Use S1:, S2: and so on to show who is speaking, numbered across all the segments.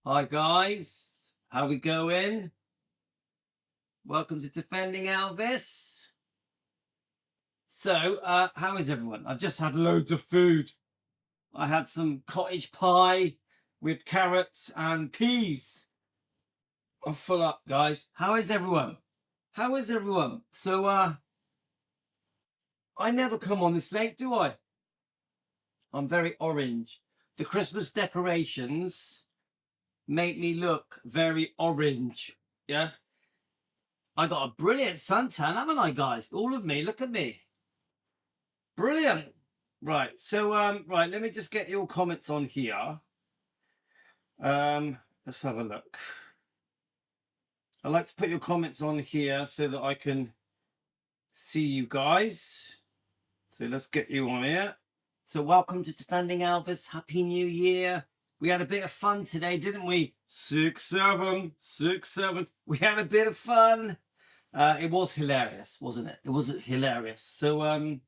S1: Hi guys, how we going? Welcome to Defending Elvis. So, how is everyone? I've just had loads of food. I had some cottage pie with carrots and peas. I'm full up, guys. How is everyone? How is everyone? So, I never come on this late, do I? I'm very orange. The Christmas decorations make me look very orange. Yeah? I got a brilliant suntan, haven't I, guys? All of me. Look at me. Brilliant. Right. So, right. Let me just get your comments on here. Let's have a look. I like to put your comments on here so that I can see you guys. So let's get you on here. So welcome to Defending Elvis. Happy New Year. We had a bit of fun today, didn't we? 6-7, 6-7. We had a bit of fun. It was hilarious, wasn't it? It was hilarious. So,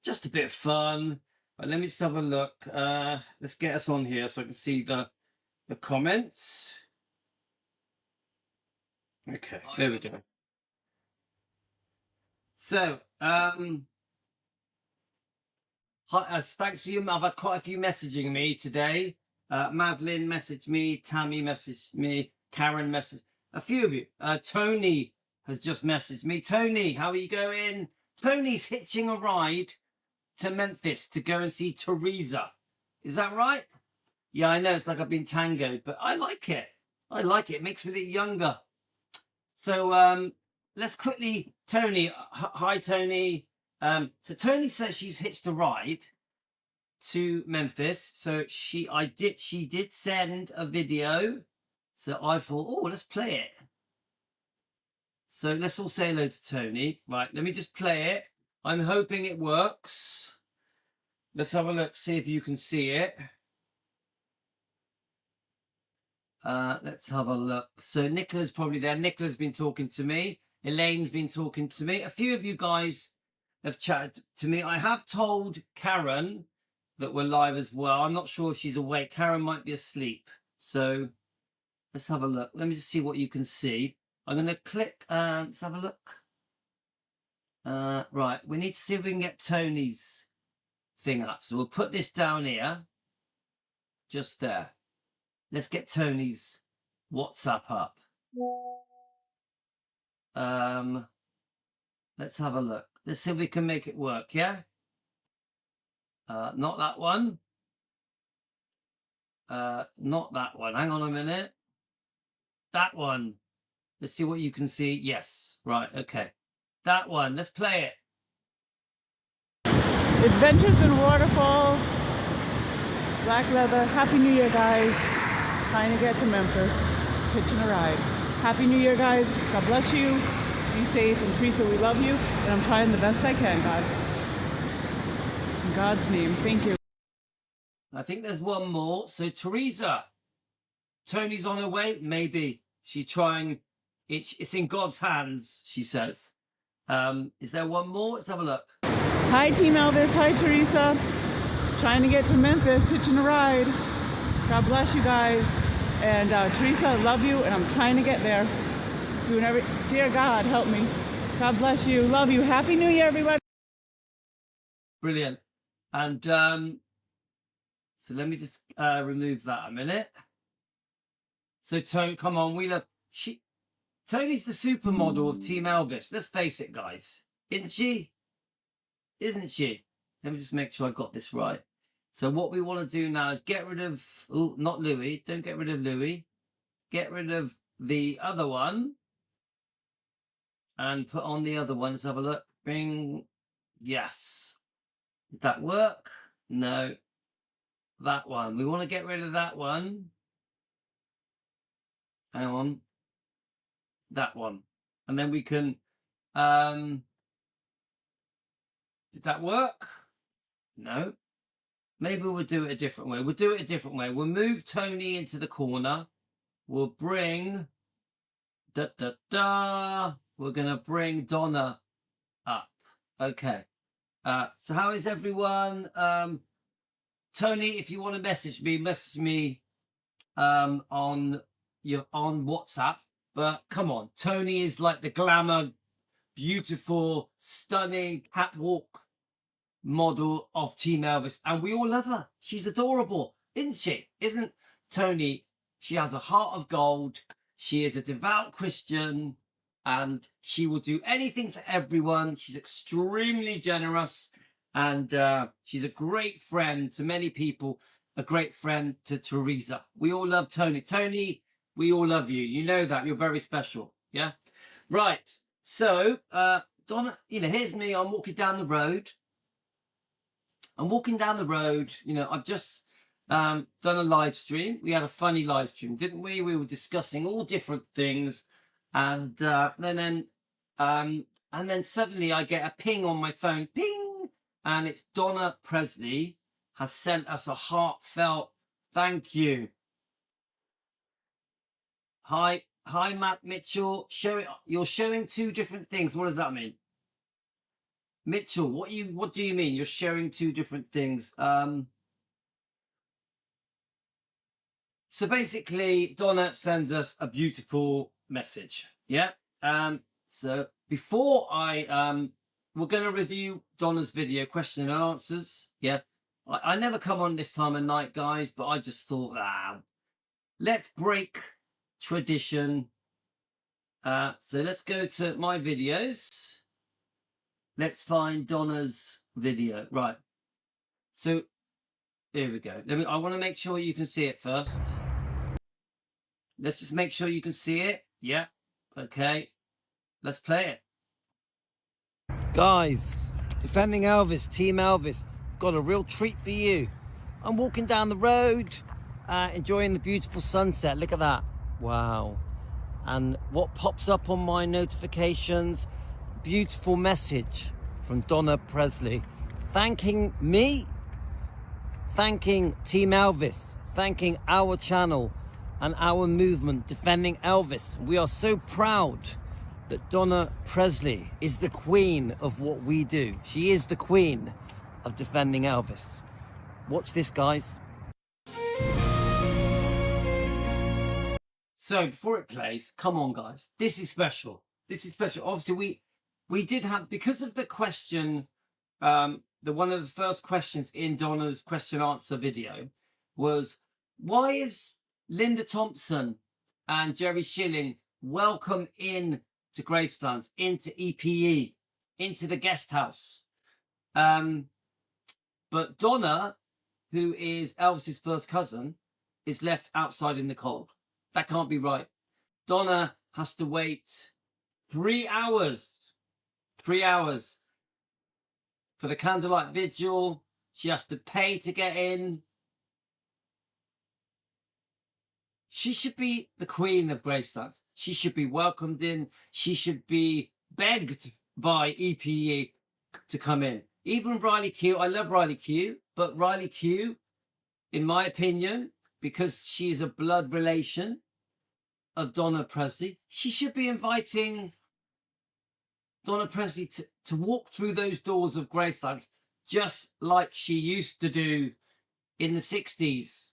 S1: just a bit of fun. But let me just have a look. Let's get us on here so I can see the comments. Okay, there we go. So, thanks to you. I've had quite a few messaging me today. Madeline messaged me, Tammy messaged me, Karen messaged a few of you. Tony has just messaged me. Tony, how are you going? Tony's hitching a ride to Memphis to go and see Teresa. Is that right? Yeah, I know it's like I've been tangoed, but I like it. I like it. It makes me look younger. So let's quickly, Tony. Hi, Tony. So Tony says she's hitched a ride to Memphis. So she did send a video. So I thought, oh, let's play it. So let's all say hello to Tony. Right, let me just play it. I'm hoping it works. Let's have a look, see if you can see it. Let's have a look. So Nicola's probably there. Nicola's been talking to me. Elaine's been talking to me. A few of you guys have chatted to me. I have told Karen that we're live as well. I'm not sure if she's awake. Karen might be asleep. So let's have a look. Let me just see what you can see. I'm going to click. Let's have a look. Right. We need to see if we can get Tony's thing up. So we'll put this down here. Just there. Let's get Tony's WhatsApp up. Let's have a look. Let's see if we can make it work, yeah? Not that one. Not that one. Hang on a minute. That one. Let's see what you can see. Yes. Right, okay. That one. Let's play it.
S2: Adventures in Waterfalls, Black Leather. Happy New Year, guys. Trying to get to Memphis, hitching a ride. Happy New Year, guys. God bless you. Be safe. And Teresa, we love you. And I'm trying the best I can, God. In God's name, thank you.
S1: I think there's one more. So Teresa, Tony's on her way. Maybe she's trying. It's in God's hands, she says. Is there one more? Let's have a look.
S2: Hi, Team Elvis. Hi, Teresa. Trying to get to Memphis, hitching a ride. God bless you guys. And Teresa, I love you, and I'm trying to get there. Doing dear God, help me. God bless you. Love you. Happy New Year, everybody.
S1: Brilliant. And so let me just remove that a minute. So Tony, come on, we love Tony's the supermodel of Team Elvis. Let's face it, guys. Isn't she? Isn't she? Let me just make sure I got this right. So what we want to do now is get rid of, oh, not Louis. Don't get rid of Louis. Get rid of the other one. And put on the other one. Let's have a look. Bring, yes. Did that work? No. That one. We want to get rid of that one. Hang on. That one. And then we can, did that work? No. Maybe we'll do it a different way. We'll do it a different way. We'll move Tony into the corner. We'll bring, we're going to bring Donna up. Okay. So how is everyone? Tony, if you want to message me on WhatsApp. But come on, Tony is like the glamour, beautiful, stunning catwalk model of Team Elvis, and we all love her. She's adorable, isn't she? Isn't Tony? She has a heart of gold. She is a devout Christian, and she will do anything for everyone. She's extremely generous, and she's a great friend to many people, a great friend to Teresa. We all love Tony. Tony, we all love you. You know that. You're very special. Yeah? Right. So, Donna, here's me. I'm walking down the road. I've just done a live stream. We had a funny live stream, didn't we? We were discussing all different things. And then suddenly I get a ping on my phone. Ping! And it's Donna Presley has sent us a heartfelt thank you. Hi, Matt Mitchell. You're showing two different things. What does that mean? Mitchell, what do you mean? You're sharing two different things. So basically, Donna sends us a beautiful message. Yeah. So before we're going to review Donna's video, question and answers. Yeah. I never come on this time of night, guys, but I just thought, let's break tradition. So let's go to my videos. Let's find Donna's video. Right. So here we go. I want to make sure you can see it first. Let's just make sure you can see it. Yeah. Okay. Let's play it. Guys, Defending Elvis, Team Elvis, got a real treat for you. I'm walking down the road, enjoying the beautiful sunset. Look at that. Wow. And what pops up on my notifications, beautiful message from Donna Presley, thanking me, thanking Team Elvis, thanking our channel and our movement, Defending Elvis. We are so proud that Donna Presley is the queen of what we do. She is the queen of Defending Elvis. Watch this, guys. So before it plays, come on, guys. This is special. This is special. Obviously, we did have, because of the question, one of the first questions in Donna's question answer video was, why is Linda Thompson and Jerry Schilling welcome in to Gracelands, into EPE, into the guest house? But Donna, who is Elvis's first cousin, is left outside in the cold. That can't be right. Donna has to wait 3 hours. 3 hours for the candlelight vigil. She has to pay to get in. She should be the queen of Gracelands. She should be welcomed in. She should be begged by EPE to come in. Even Riley Q. I love Riley Q. But Riley Q, in my opinion, because she is a blood relation of Donna Presley, she should be inviting Donna Presley to walk through those doors of Gracelands just like she used to do in the 60s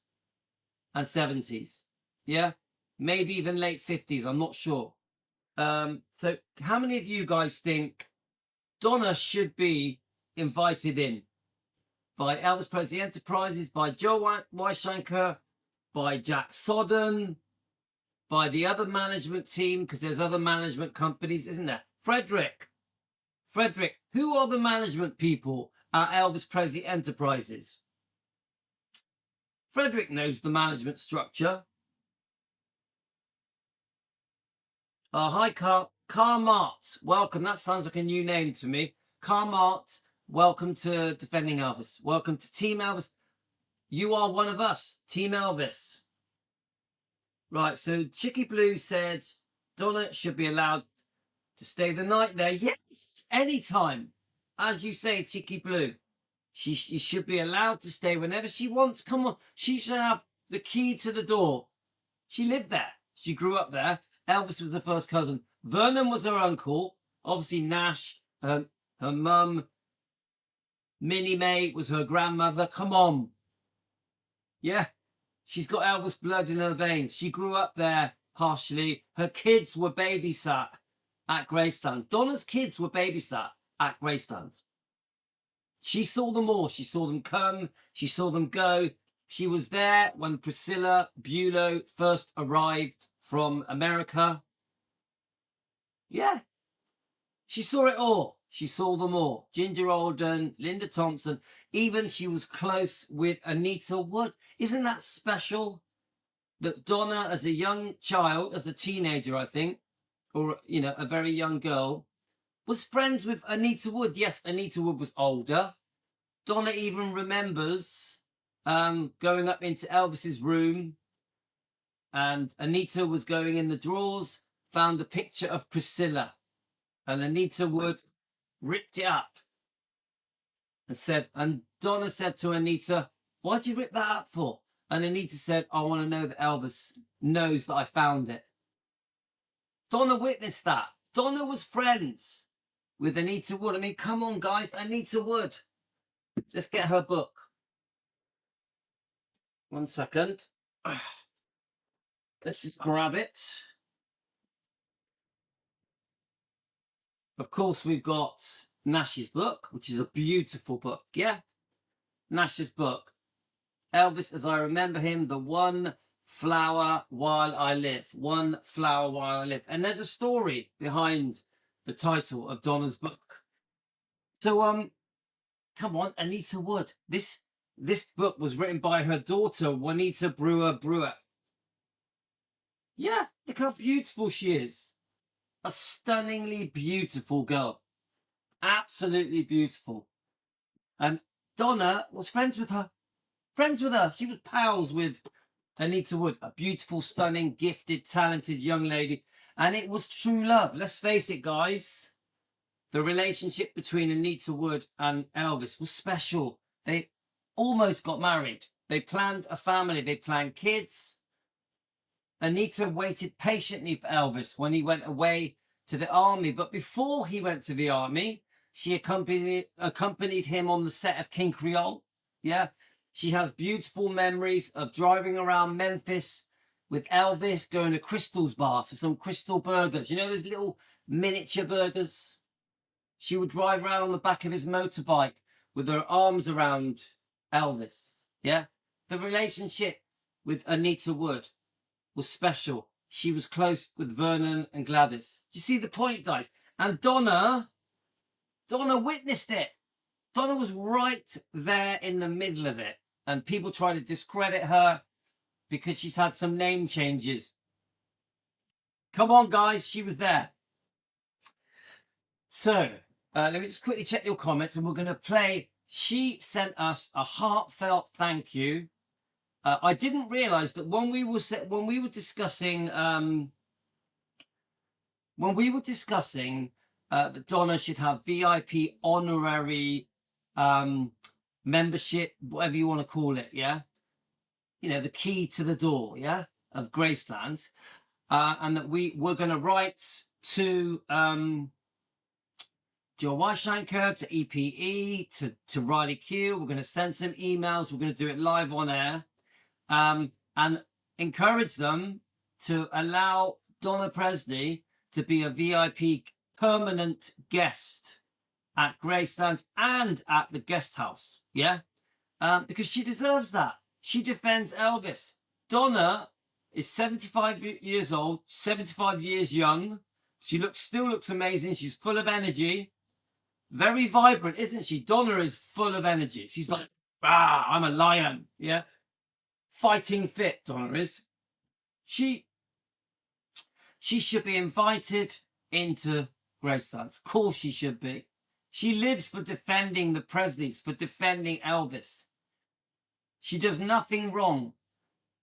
S1: and 70s. Yeah? Maybe even late 50s. I'm not sure. So how many of you guys think Donna should be invited in by Elvis Presley Enterprises, by Joe Weishanker, by Jack Sodden, by the other management team, because there's other management companies, isn't there? Frederick, who are the management people at Elvis Presley Enterprises? Frederick knows the management structure. Hi, Carmart. Welcome. That sounds like a new name to me. Carmart, welcome to Defending Elvis. Welcome to Team Elvis. You are one of us, Team Elvis. Right, so Chicky Blue said Donna should be allowed to stay the night there. Yes, anytime. As you say, Chicky Blue. She should be allowed to stay whenever she wants. Come on. She should have the key to the door. She lived there. She grew up there. Elvis was the first cousin. Vernon was her uncle. Obviously, Nash, her mum. Minnie Mae was her grandmother. Come on. Yeah. She's got Elvis blood in her veins. She grew up there partially. Her kids were babysat at Graceland. Donna's kids were babysat at Graceland. She saw them all. She saw them come. She saw them go. She was there when Priscilla Bulow first arrived from America. Yeah. She saw it all. She saw them all. Ginger Alden, Linda Thompson. Even she was close with Anita Wood. Isn't that special? That Donna, as a young child, as a teenager, I think, or, you know, a very young girl, was friends with Anita Wood. Yes, Anita Wood was older. Donna even remembers going up into Elvis's room, and Anita was going in the drawers, found a picture of Priscilla, and Anita Wood ripped it up and said, and Donna said to Anita, "Why'd you rip that up for?" And Anita said, "I want to know that Elvis knows that I found it." Donna witnessed that. Donna was friends with Anita Wood. I mean, come on, guys. Anita Wood. Let's get her book. 1 second. Let's just grab it. Of course, we've got Nash's book, which is a beautiful book. Yeah? Nash's book. Elvis, as I remember him, the one flower while I live. One flower while I live. And there's a story behind the title of Donna's book. So, come on, Anita Wood. This book was written by her daughter, Juanita Brewer. Yeah, look how beautiful she is. A stunningly beautiful girl. Absolutely beautiful. And Donna was friends with her. She was pals with Anita Wood. A beautiful, stunning, gifted, talented young lady. And it was true love. Let's face it, guys. The relationship between Anita Wood and Elvis was special. They almost got married. They planned a family. They planned kids. Anita waited patiently for Elvis when he went away to the army. But before he went to the army, she accompanied him on the set of King Creole. Yeah. She has beautiful memories of driving around Memphis with Elvis, going to Crystal's bar for some Crystal burgers. You know those little miniature burgers? She would drive around on the back of his motorbike with her arms around Elvis. Yeah. The relationship with Anita Wood was special. She was close with Vernon and Gladys. Do you see the point, guys? And Donna witnessed it. Donna was right there in the middle of it. And people try to discredit her because she's had some name changes. Come on, guys. She was there. So, let me just quickly check your comments and we're going to play. She sent us a heartfelt thank you. I didn't realize that when we were discussing that Donna should have VIP honorary membership, whatever you want to call it, yeah, you know, the key to the door, yeah, of Gracelands, and that we were going to write to Joe Weishanker, to EPE, to Riley Q. We're going to send some emails. We're going to do it live on air. And encourage them to allow Donna Presley to be a VIP permanent guest at Gracelands and at the guest house. Yeah. Because she deserves that. She defends Elvis. Donna is 75 years old, 75 years young. She still looks amazing. She's full of energy. Very vibrant, isn't she? Donna is full of energy. She's like, I'm a lion. Yeah. Fighting fit, Donna is. She should be invited into Gracelands. Of course she should be. She lives for defending the Presleys, for defending Elvis. She does nothing wrong.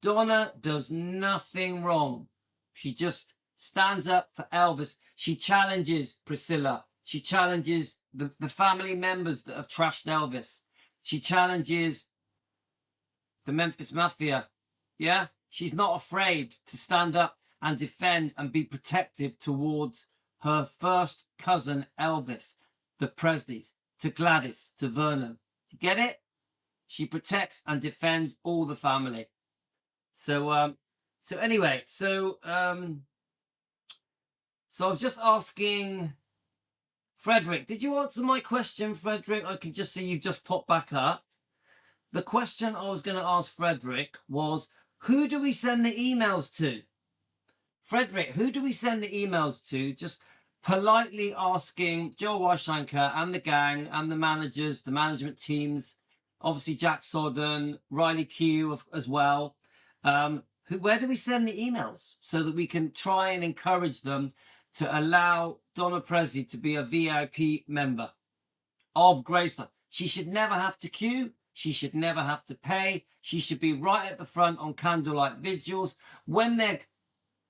S1: Donna does nothing wrong. She just stands up for Elvis. She challenges Priscilla. She challenges the family members that have trashed Elvis. She challenges the Memphis Mafia. Yeah? She's not afraid to stand up and defend and be protective towards her first cousin Elvis, the Presleys, to Gladys, to Vernon. You get it? She protects and defends all the family. So anyway, so I was just asking Frederick, did you answer my question, Frederick? I can just see you've just popped back up. The question I was going to ask Frederick was, who do we send the emails to? Frederick, who do we send the emails to? Just politely asking Joe Weishanker and the gang and the managers, the management teams, obviously Jack Sodden, Riley Q as well. Where do we send the emails so that we can try and encourage them to allow Donna Presley to be a VIP member of Graceland? She should never have to queue. She should never have to pay. She should be right at the front on candlelight vigils. When they're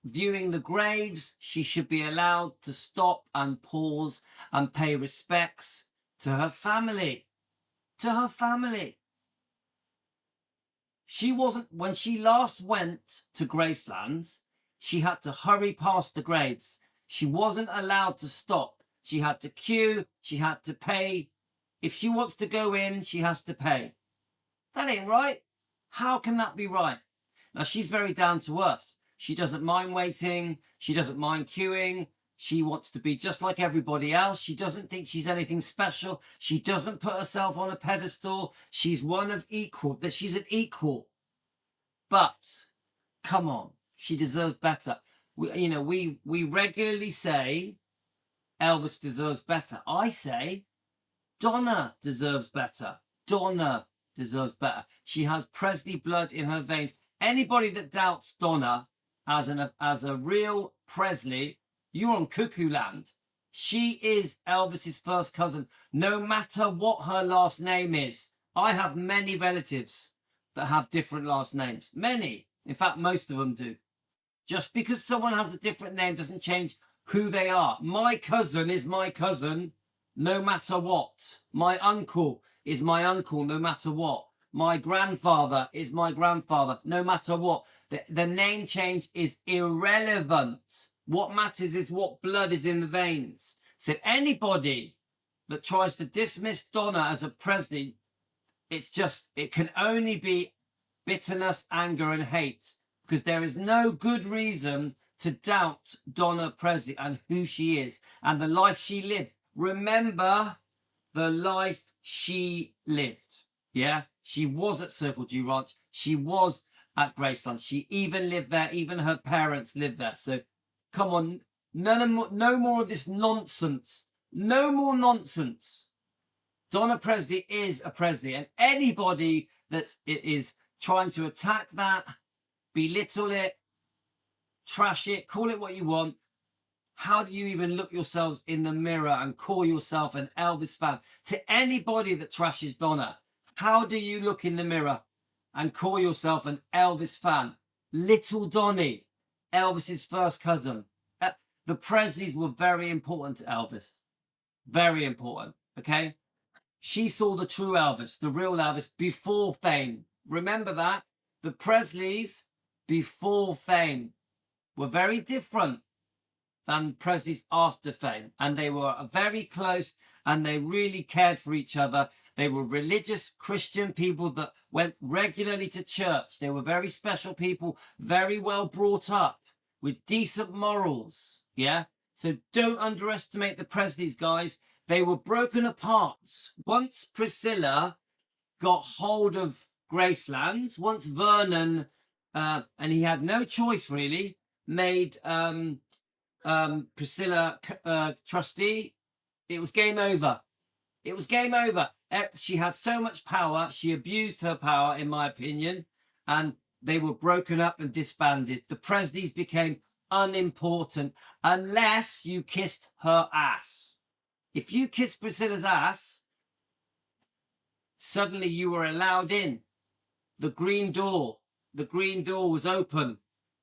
S1: viewing the graves, she should be allowed to stop and pause and pay respects to her family. To her family. She wasn't, when she last went to Gracelands, she had to hurry past the graves. She wasn't allowed to stop. She had to queue. She had to pay. If she wants to go in, she has to pay. That ain't right. How can that be right? Now, she's very down to earth. She doesn't mind waiting. She doesn't mind queuing. She wants to be just like everybody else. She doesn't think she's anything special. She doesn't put herself on a pedestal. She's one of equal. That she's an equal. But come on, she deserves better. We regularly say Elvis deserves better. I say Donna deserves better. Donna deserves better. She has Presley blood in her veins. Anybody that doubts Donna as a real Presley, you're on cuckoo land. She is Elvis's first cousin, no matter what her last name is. I have many relatives that have different last names. Many. In fact, most of them do. Just because someone has a different name doesn't change who they are. My cousin is my cousin, no matter what. My uncle is my uncle, no matter what. My grandfather is my grandfather, no matter what. The name change is irrelevant. What matters is what blood is in the veins. So anybody that tries to dismiss Donna as a Presley, it can only be bitterness, anger, and hate, because there is no good reason to doubt Donna Presley and who she is and the life she lived. Remember the life she lived. Yeah, she was at Circle G Ranch. She was at Graceland. She even lived there. Even her parents lived there. So come on, no more of this nonsense. No more nonsense. Donna Presley is a Presley, and anybody that is trying to attack that, belittle it, trash it, call it what you want. How do you even look yourselves in the mirror and call yourself an Elvis fan? To anybody that trashes Donna, how do you look in the mirror and call yourself an Elvis fan? Little Donnie, Elvis's first cousin. The Presleys were very important to Elvis. Very important, okay? She saw the true Elvis, the real Elvis, before fame. Remember that? The Presleys, before fame, were very different than Presley's after fame. And they were very close, and they really cared for each other. They were religious Christian people that went regularly to church. They were very special people, very well brought up, with decent morals. Yeah? So don't underestimate the Presleys, guys. They were broken apart. Once Priscilla got hold of Gracelands, once Vernon, and he had no choice really, made Priscilla trustee, it was game over. It was game over. She had so much power. She abused her power, in my opinion, and they were broken up and disbanded. The Presleys became unimportant unless you kissed her ass. If you kissed Priscilla's ass, suddenly you were allowed in. The green door was open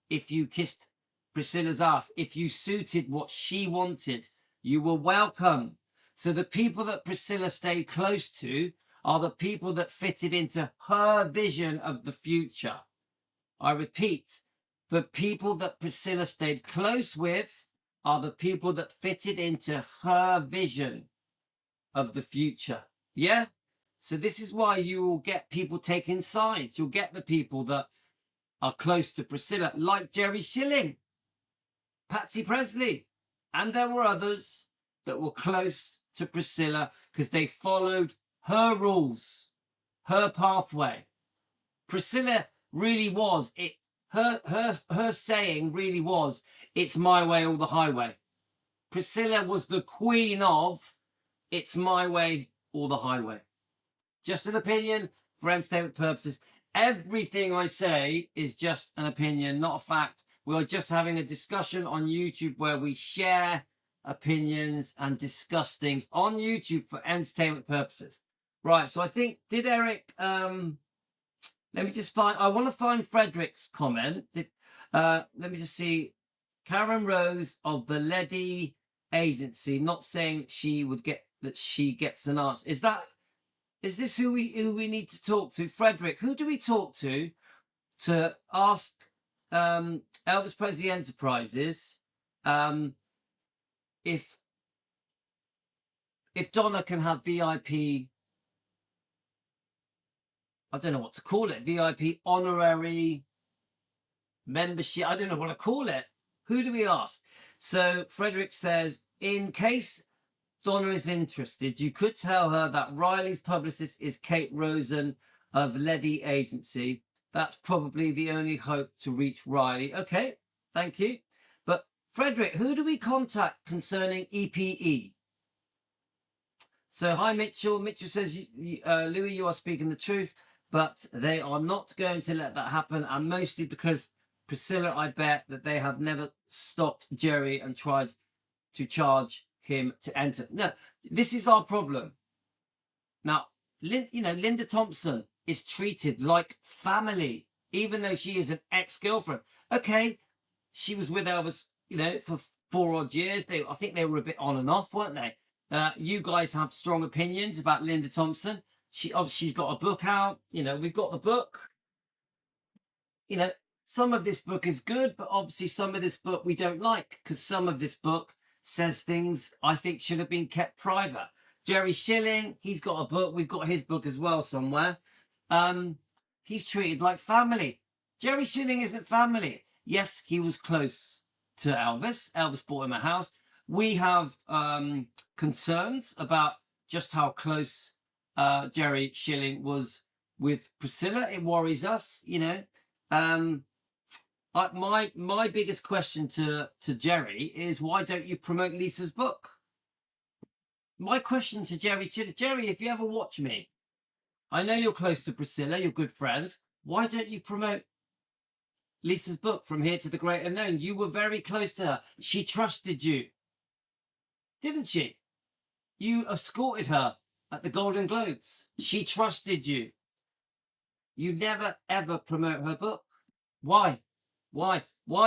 S1: if you kissed Priscilla's ass. If you suited what she wanted, you were welcome. So the people that Priscilla stayed close to are the people that fitted into her vision of the future. I repeat, the people that Priscilla stayed close with are the people that fitted into her vision of the future. Yeah? So this is why you will get people taking sides. You'll get the people that are close to Priscilla, like Jerry Schilling, Patsy Presley, and there were others that were close to Priscilla because they followed her rules, her pathway. Priscilla really was it. Her saying really was, "It's my way or the highway." Priscilla was the queen of "It's my way or the highway." Just an opinion for entertainment purposes. Everything I say is just an opinion, not a fact. We're just having a discussion on YouTube where we share opinions and discuss things on YouTube for entertainment purposes. Right, so I think, did Eric, let me just find, I want to find Frederick's comment. Let me just see. Karen Rose of the Lady Agency, not saying she would get, that she gets an answer. Is this who we need to talk to? Frederick, who do we talk to ask Elvis Presley Enterprises if Donna can have VIP, I don't know what to call it, VIP honorary membership, I don't know what to call it. Who do we ask? So Frederick says, in case Donna is interested, you could tell her that Riley's publicist is Kate Rosen of Lady Agency. That's probably the only hope to reach Riley. Okay, thank you. But Frederick, who do we contact concerning EPE? So hi Mitchell. Mitchell says, Louis, you are speaking the truth, but they are not going to let that happen, and mostly because Priscilla, I bet that they have never stopped Jerry and tried to charge him to enter. No, this is our problem. Now, Linda Thompson is treated like family, even though she is an ex-girlfriend. Okay, she was with Elvis, for 4 odd years. I think they were a bit on and off, weren't they? You guys have strong opinions about Linda Thompson. She's got a book out. We've got the book. Some of this book is good, but obviously some of this book we don't like, because some of this book says things I think should have been kept private. Jerry Schilling, he's got a book. We've got his book as well somewhere. He's treated like family. Jerry Schilling isn't family. Yes, he was close to Elvis. Elvis bought him a house. We have concerns about just how close Jerry Schilling was with Priscilla. It worries us, my biggest question to Jerry is, why don't you promote Lisa's book? My question to Jerry, if you ever watch me, I know you're close to Priscilla, you're good friends. Why don't you promote Lisa's book, From Here to the Great Unknown? You were very close to her. She trusted you, didn't she? You escorted her at the Golden Globes. She trusted you. You never, ever promote her book. Why? Why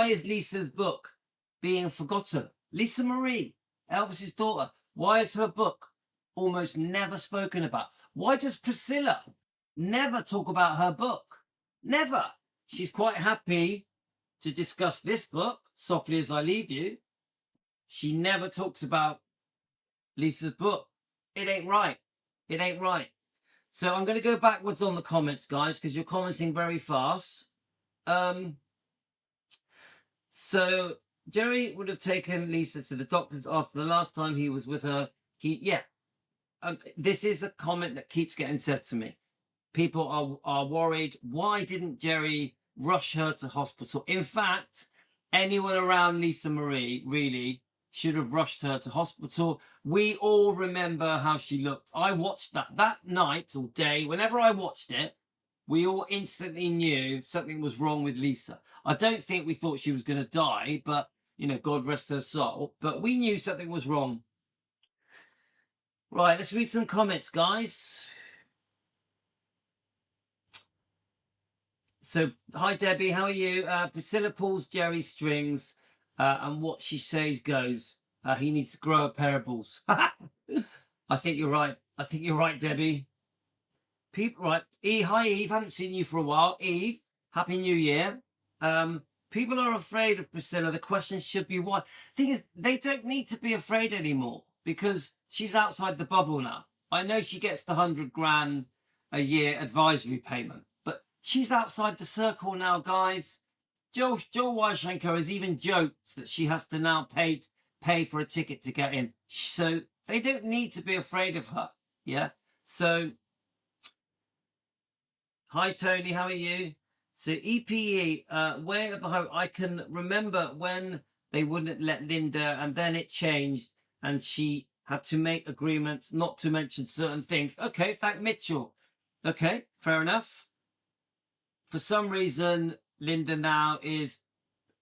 S1: is Lisa's book being forgotten? Lisa Marie, Elvis's daughter, why is her book almost never spoken about? Why does Priscilla never talk about her book? Never. She's quite happy to discuss this book, Softly as I Leave You. She never talks about Lisa's book. It ain't right. It ain't right. So I'm going to go backwards on the comments, guys, because you're commenting very fast. So Jerry would have taken Lisa to the doctors after the last time he was with her. This is a comment that keeps getting said to me. People are worried. Why didn't Jerry rush her to hospital? In fact, anyone around Lisa Marie really should have rushed her to hospital. We all remember how she looked. I watched that night or day. Whenever I watched it, we all instantly knew something was wrong with Lisa. I don't think we thought she was going to die, but, God rest her soul. But we knew something was wrong. Right, let's read some comments, guys. So, hi, Debbie. How are you? Priscilla pulls Jerry's strings, and what she says goes. He needs to grow a pair of balls. I think you're right. Debbie. People, right. Hi, Eve. Haven't seen you for a while. Eve, Happy New Year. People are afraid of Priscilla. The question should be why. Thing is, they don't need to be afraid anymore because she's outside the bubble now. I know she gets the $100,000 a year advisory payment, but She's outside the circle now, guys. Joel Weishenko has even joked that she has to now pay for a ticket to get in. So they don't need to be afraid of her. Yeah. So, hi Tony, how are you? So EPE, Way of the Hope. I can remember when they wouldn't let Linda, and then it changed, and she had to make agreements not to mention certain things. Okay, thank Mitchell. Okay, fair enough. For some reason, Linda now is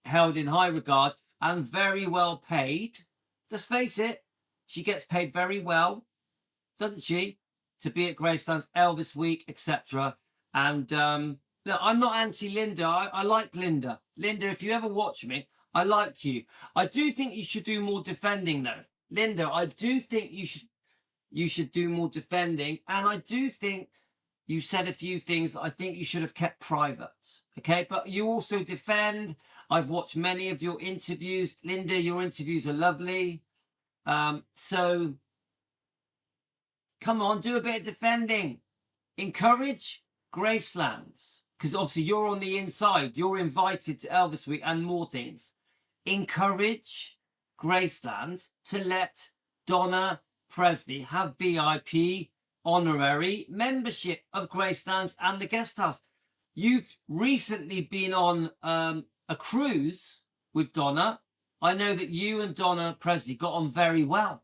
S1: held in high regard and very well paid. Let's face it, she gets paid very well, doesn't she, to be at Graceland's Elvis Week, etc. And look, I'm not anti-Linda. I like Linda. Linda, if you ever watch me, I like you. I do think you should do more defending, though. Linda, I do think you should do more defending, and I do think you said a few things I think you should have kept private. Okay, but you also defend. I've watched many of your interviews. Linda, your interviews are lovely. So come on, do a bit of defending. Encourage Gracelands, because obviously you're on the inside. You're invited to Elvis Week and more things. Encourage Graceland to let Donna Presley have VIP honorary membership of Gracelands and the guest house. You've recently been on a cruise with Donna. I know that you and Donna Presley got on very well.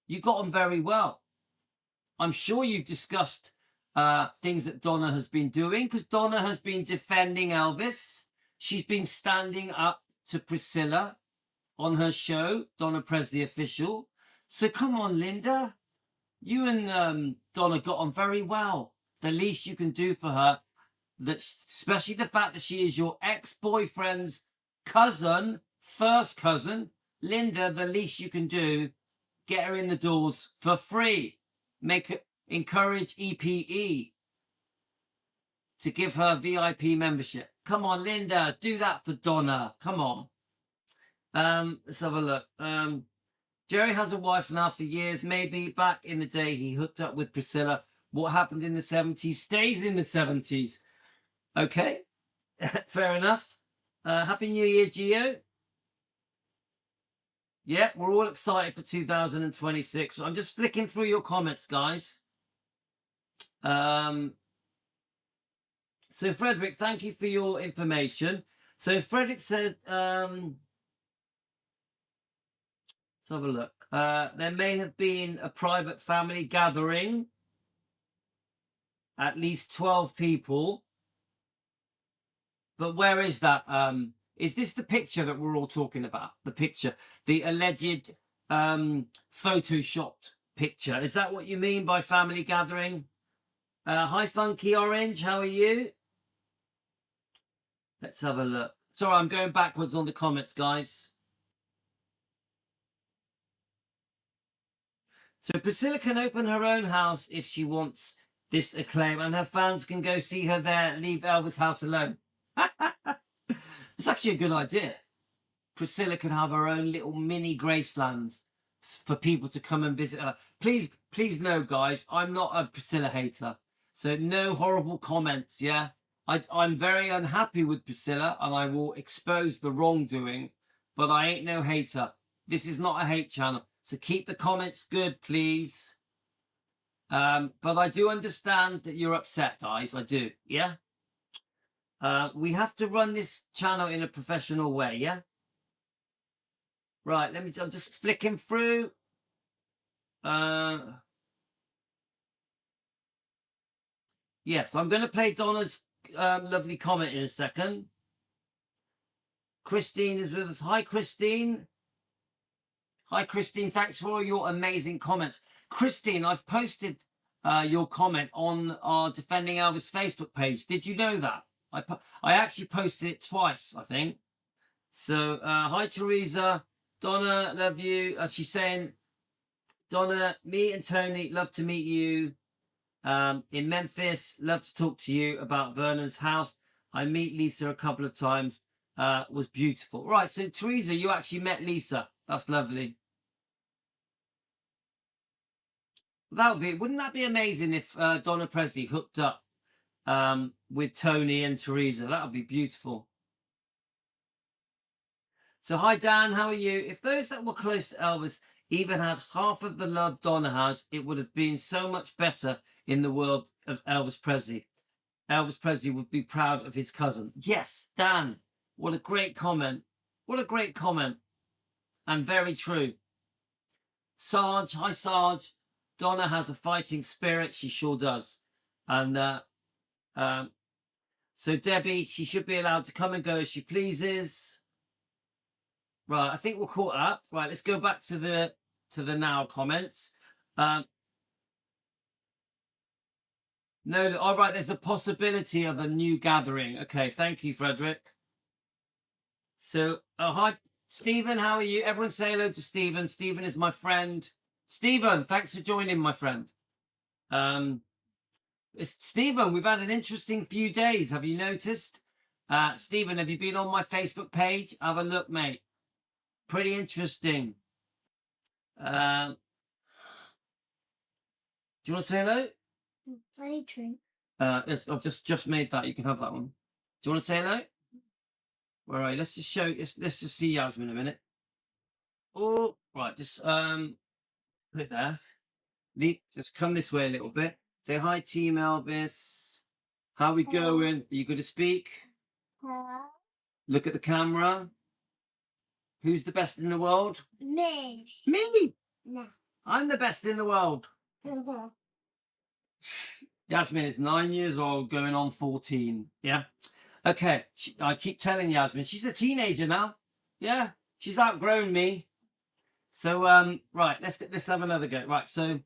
S1: You got on very well. I'm sure you've discussed things that Donna has been doing, because Donna has been defending Elvis. She's been standing up to Priscilla on her show, Donna Presley Official. So come on, Linda. You and Donna got on very well. The least you can do for her, especially the fact that she is your ex-boyfriend's cousin, first cousin, Linda, the least you can do, get her in the doors for free. Encourage EPE to give her VIP membership. Come on, Linda, do that for Donna. Come on. Let's have a look. Jerry has a wife now for years. Maybe back in the day he hooked up with Priscilla. What happened in the 70s stays in the 70s. Okay, fair enough. Happy New Year, Gio. Yeah, we're all excited for 2026. I'm just flicking through your comments, guys. So Frederick, thank you for your information. So Frederick said, let's have a look. There may have been a private family gathering, at least 12 people. But where is that? Is this the picture that we're all talking about? The picture, the alleged photoshopped picture. Is that what you mean by family gathering? Hi, Funky Orange. How are you? Let's have a look. Sorry, I'm going backwards on the comments, guys. So Priscilla can open her own house if she wants this acclaim, and her fans can go see her there. Leave Elvis' house alone. It's actually a good idea. Priscilla can have her own little mini Gracelands for people to come and visit her. Please know, guys, I'm not a Priscilla hater. So no horrible comments, yeah? I'm very unhappy with Priscilla, and I will expose the wrongdoing, but I ain't no hater. This is not a hate channel. So keep the comments good, please. But I do understand that you're upset, guys. I do, yeah? We have to run this channel in a professional way, yeah? Right, I'm just flicking through. Yes, I'm going to play Donna's lovely comment in a second. Christine is with us. Hi, Christine. Hi, Christine. Thanks for all your amazing comments. Christine, I've posted your comment on our Defending Elvis Facebook page. Did you know that? I actually posted it twice, I think. So, hi, Teresa. Donna, love you. She's saying, Donna, me and Tony love to meet you. In Memphis, love to talk to you about Vernon's house. I meet Lisa a couple of times. Was beautiful. Right, so Teresa, you actually met Lisa. That's lovely. Wouldn't that be amazing if Donna Presley hooked up with Tony and Teresa. That would be beautiful. So hi Dan, how are you? If those that were close to Elvis even had half of the love Donna has, it would have been so much better in the world of Elvis Presley. Elvis Presley would be proud of his cousin. Yes, Dan, what a great comment. What a great comment. And very true. Sarge, hi Sarge. Donna has a fighting spirit. She sure does. And so Debbie, she should be allowed to come and go as she pleases. Right, I think we're caught up. Right, let's go back to the now comments. No, all right, there's a possibility of a new gathering. Okay, thank you, Frederick. So, hi, Stephen, how are you? Everyone say hello to Stephen. Stephen is my friend. Stephen, thanks for joining, my friend. Stephen, we've had an interesting few days. Have you noticed? Stephen, have you been on my Facebook page? Have a look, mate. Pretty interesting. Do you want to say hello?
S3: I need drink.
S1: Yes, I've just made that. You can have that one. Do you want to say hello? All right, let's just show. Let's just see Yasmin a minute. Oh, right, just put it there. Just come this way a little bit. Say hi, Team Elvis. How we going? Are you going to speak? Look at the camera. Who's the best in the world?
S3: Me.
S1: Me.
S3: No.
S1: I'm the best in the world. Yasmin is 9 years old, going on 14. Yeah. Okay. I keep telling Yasmin, she's a teenager now. Yeah. She's outgrown me. So, right. Let's have another go. Right. So,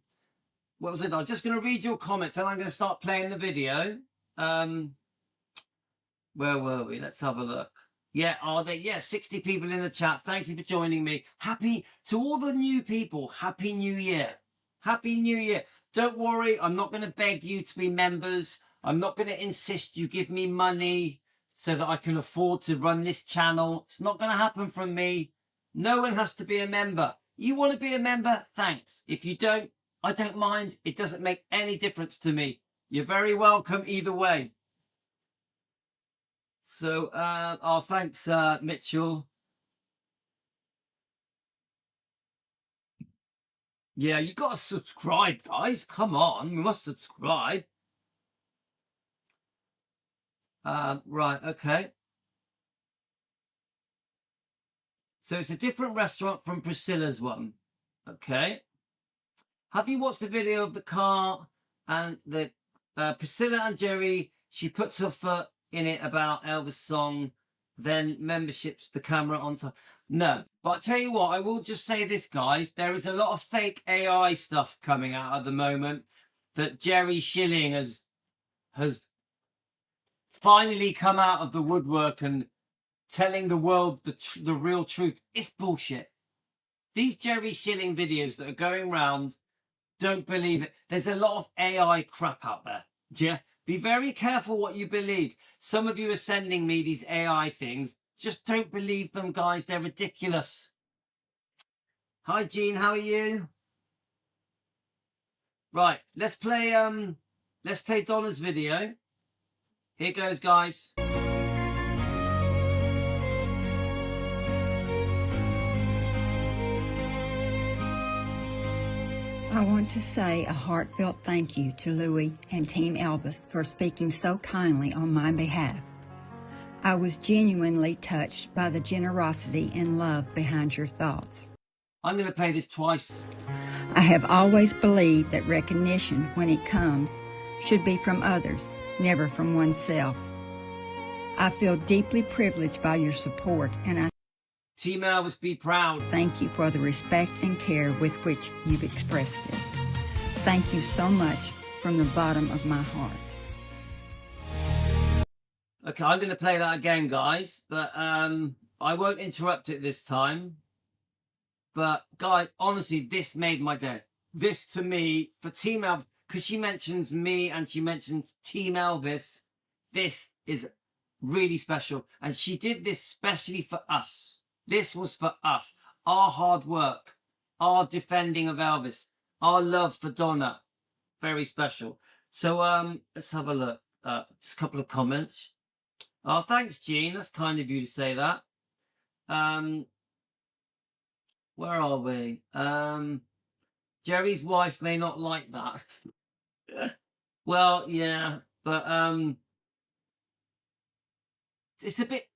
S1: what was it? I was just going to read your comments, and I'm going to start playing the video. Where were we? Let's have a look. Yeah, are they? Yeah, 60 people in the chat. Thank you for joining me. Happy to all the new people. Happy New Year. Happy New Year. Don't worry, I'm not going to beg you to be members. I'm not going to insist you give me money so that I can afford to run this channel. It's not going to happen from me. No one has to be a member. You want to be a member? Thanks. If you don't, I don't mind. It doesn't make any difference to me. You're very welcome either way. So, oh, thanks, Mitchell. Yeah, you got to subscribe, guys. Come on, we must subscribe. Right, okay. So it's a different restaurant from Priscilla's one. Okay. Have you watched the video of the car and the Priscilla and Jerry? She puts her foot in it about Elvis song, then memberships the camera on top. No, but I tell you what, I will just say this, guys. There is a lot of fake AI stuff coming out at the moment that Jerry Schilling has finally come out of the woodwork and telling the world the real truth. It's bullshit. These Jerry Schilling videos that are going around, don't believe it. There's a lot of AI crap out there. Yeah. Be very careful what you believe. Some of you are sending me these AI things. Just don't believe them, guys. They're ridiculous. Hi, Jean. How are you? Right. Let's play Donna's video. Here goes, guys.
S4: I want to say a heartfelt thank you to Louie and Team Elvis for speaking so kindly on my behalf. I was genuinely touched by the generosity and love behind your thoughts.
S1: I'm going to play this twice.
S4: I have always believed that recognition, when it comes, should be from others, never from oneself. I feel deeply privileged by your support, and I
S1: Team Elvis, be proud.
S4: thank you for the respect and care with which you've expressed it. Thank you so much from the bottom of my heart.
S1: Okay, I'm going to play that again, guys, but I won't interrupt it this time. But, guys, honestly, this made my day. This, to me, for Team Elvis, because she mentions me and she mentions Team Elvis, this is really special. And she did this specially for us. This was for us. Our hard work, our defending of Elvis, our love for Donna. Very special. So, let's have a look. just a couple of comments. Oh, thanks, Jean. That's kind of you to say that. Where are we? Jerry's wife may not like that. Well, yeah, but it's a bit,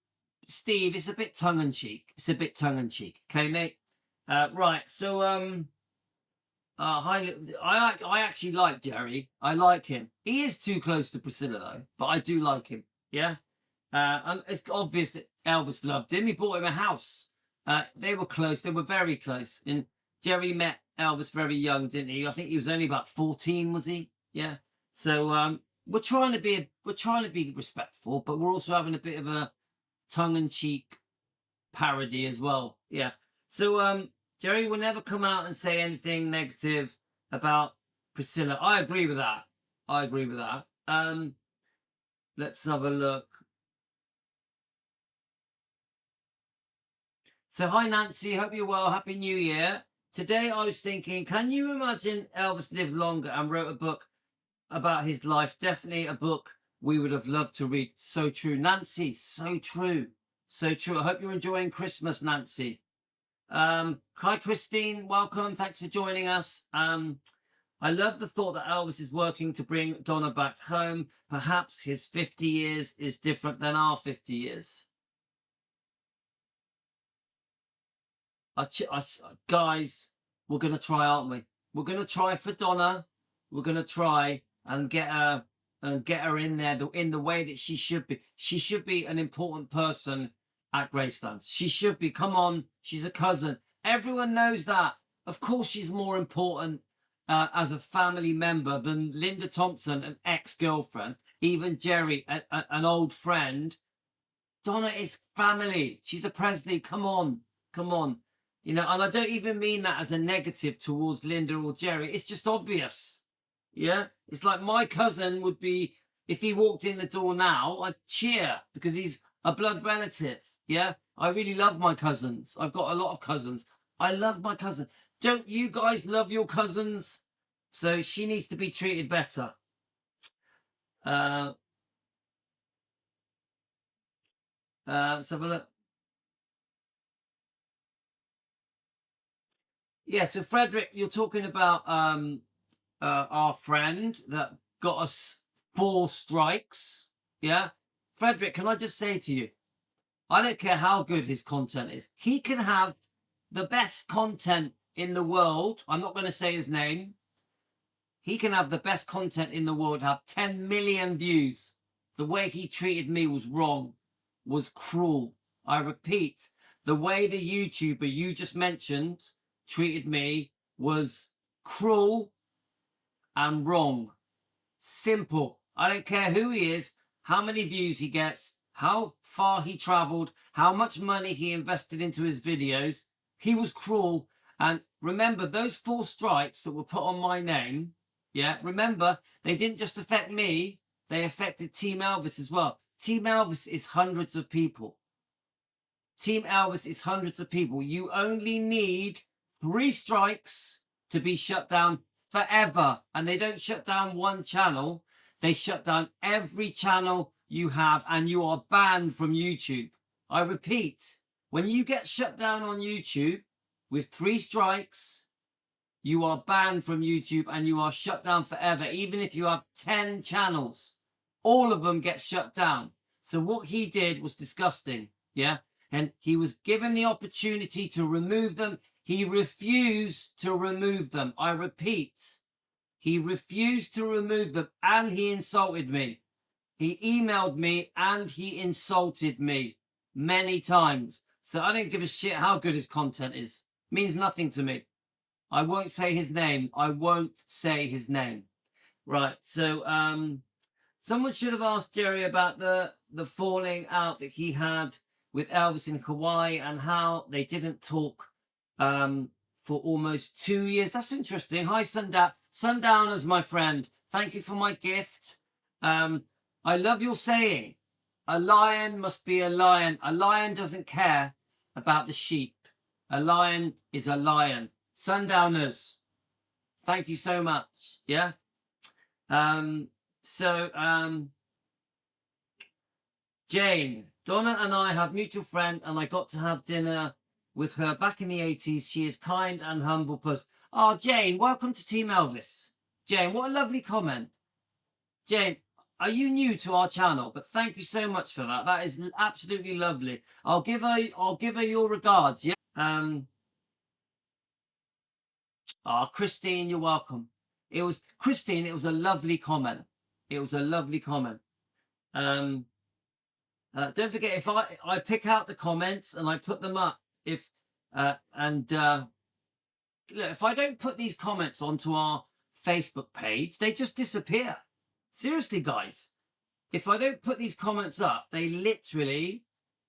S1: Steve. It's a bit tongue in cheek. It's a bit tongue in cheek. Okay, mate. Right. So hi. I actually like Jerry. I like him. He is too close to Priscilla though, but I do like him. Yeah. And it's obvious that Elvis loved him. He bought him a house. They were close. They were very close. And Jerry met Elvis very young, didn't he? I think he was only about 14, was he? Yeah. So we're trying to be respectful, but we're also having a bit of a tongue-in-cheek parody as well. Yeah. So Jerry will never come out and say anything negative about Priscilla. I agree with that. Let's have a look. So hi Nancy, hope you're well. Happy New Year. Today I was thinking, can you imagine Elvis lived longer and wrote a book about his life? Definitely a book we would have loved to read. So true. Nancy, so true. So true. I hope you're enjoying Christmas, Nancy. Hi Christine, welcome. Thanks for joining us. I love the thought that Elvis is working to bring Donna back home. Perhaps his 50 years is different than our 50 years. Guys, we're going to try, aren't we? We're going to try for Donna. We're going to try and get her in there in the way that she should be. She should be an important person at Graceland. She should be. Come on, she's a cousin. Everyone knows that. Of course, she's more important as a family member than Linda Thompson, an ex-girlfriend, even Jerry, an old friend. Donna is family. She's a Presley. Come on. You know, and I don't even mean that as a negative towards Linda or Jerry. It's just obvious. Yeah? It's like my cousin would be, if he walked in the door now, I'd cheer because he's a blood relative. Yeah? I really love my cousins. I've got a lot of cousins. I love my cousin. Don't you guys love your cousins? So she needs to be treated better. Let's have a look. Yeah, so Frederick, you're talking about our friend that got us 4 strikes. Yeah? Frederick, can I just say to you, I don't care how good his content is. He can have the best content in the world. I'm not going to say his name. He can have the best content in the world, have 10 million views. The way he treated me was wrong, was cruel. I repeat, the way the YouTuber you just mentioned treated me was cruel and wrong. Simple. I don't care who he is, how many views he gets, how far he traveled, how much money he invested into his videos. He was cruel. And remember, those 4 strikes that were put on my name, yeah, remember, they didn't just affect me, they affected Team Elvis as well. Team Elvis is hundreds of people. Team Elvis is hundreds of people. You only need 3 strikes to be shut down forever. And they don't shut down one channel. They shut down every channel you have and you are banned from YouTube. I repeat, when you get shut down on YouTube with 3 strikes, you are banned from YouTube and you are shut down forever. Even if you have 10 channels, all of them get shut down. So what he did was disgusting. Yeah. And he was given the opportunity to remove them. He refused to remove them. I repeat, he refused to remove them and he insulted me. He emailed me and he insulted me many times. So I don't give a shit how good his content is. It means nothing to me. I won't say his name. Right. So someone should have asked Jerry about the falling out that he had with Elvis in Hawaii and how they didn't talk for almost 2 years. That's interesting. Hi, Sundowners, my friend. Thank you for my gift. I love your saying. A lion must be a lion. A lion doesn't care about the sheep. A lion is a lion. Sundowners, thank you so much. Yeah. Jane, Donna and I have mutual friend, and I got to have dinner with her back in the 80s. She is kind and humble person. Oh, Jane, welcome to Team Elvis. Jane, what a lovely comment. Jane, are you new to our channel? But thank you so much for that. That is absolutely lovely. I'll give her your regards. Yeah. Christine, you're welcome. It was Christine. It was a lovely comment. It was a lovely comment. Don't forget, if I pick out the comments and I put them up, look, if I don't put these comments onto our Facebook page, they just disappear. Seriously, guys, if I don't put these comments up, they literally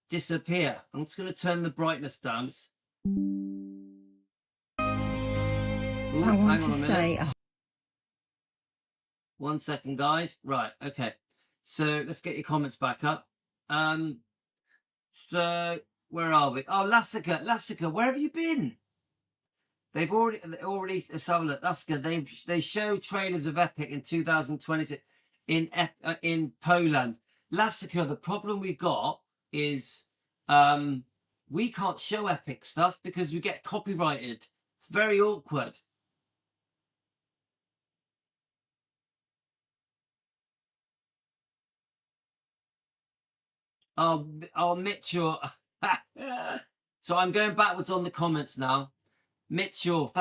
S1: disappear. I'm just going to turn the brightness down. Ooh,
S4: I want
S1: hang
S4: to
S1: on a minute.
S4: say
S1: 1 second, guys. Right, okay. So let's get your comments back up. So where are we? Oh, Lassika, where have you been? They've already. Let's have a look. Lassika, they show trailers of Epic in 2020 in Poland. Lassika, the problem we got is we can't show Epic stuff because we get copyrighted. It's very awkward. Oh, Mitchell. So I'm going backwards on the comments now. Mitchell,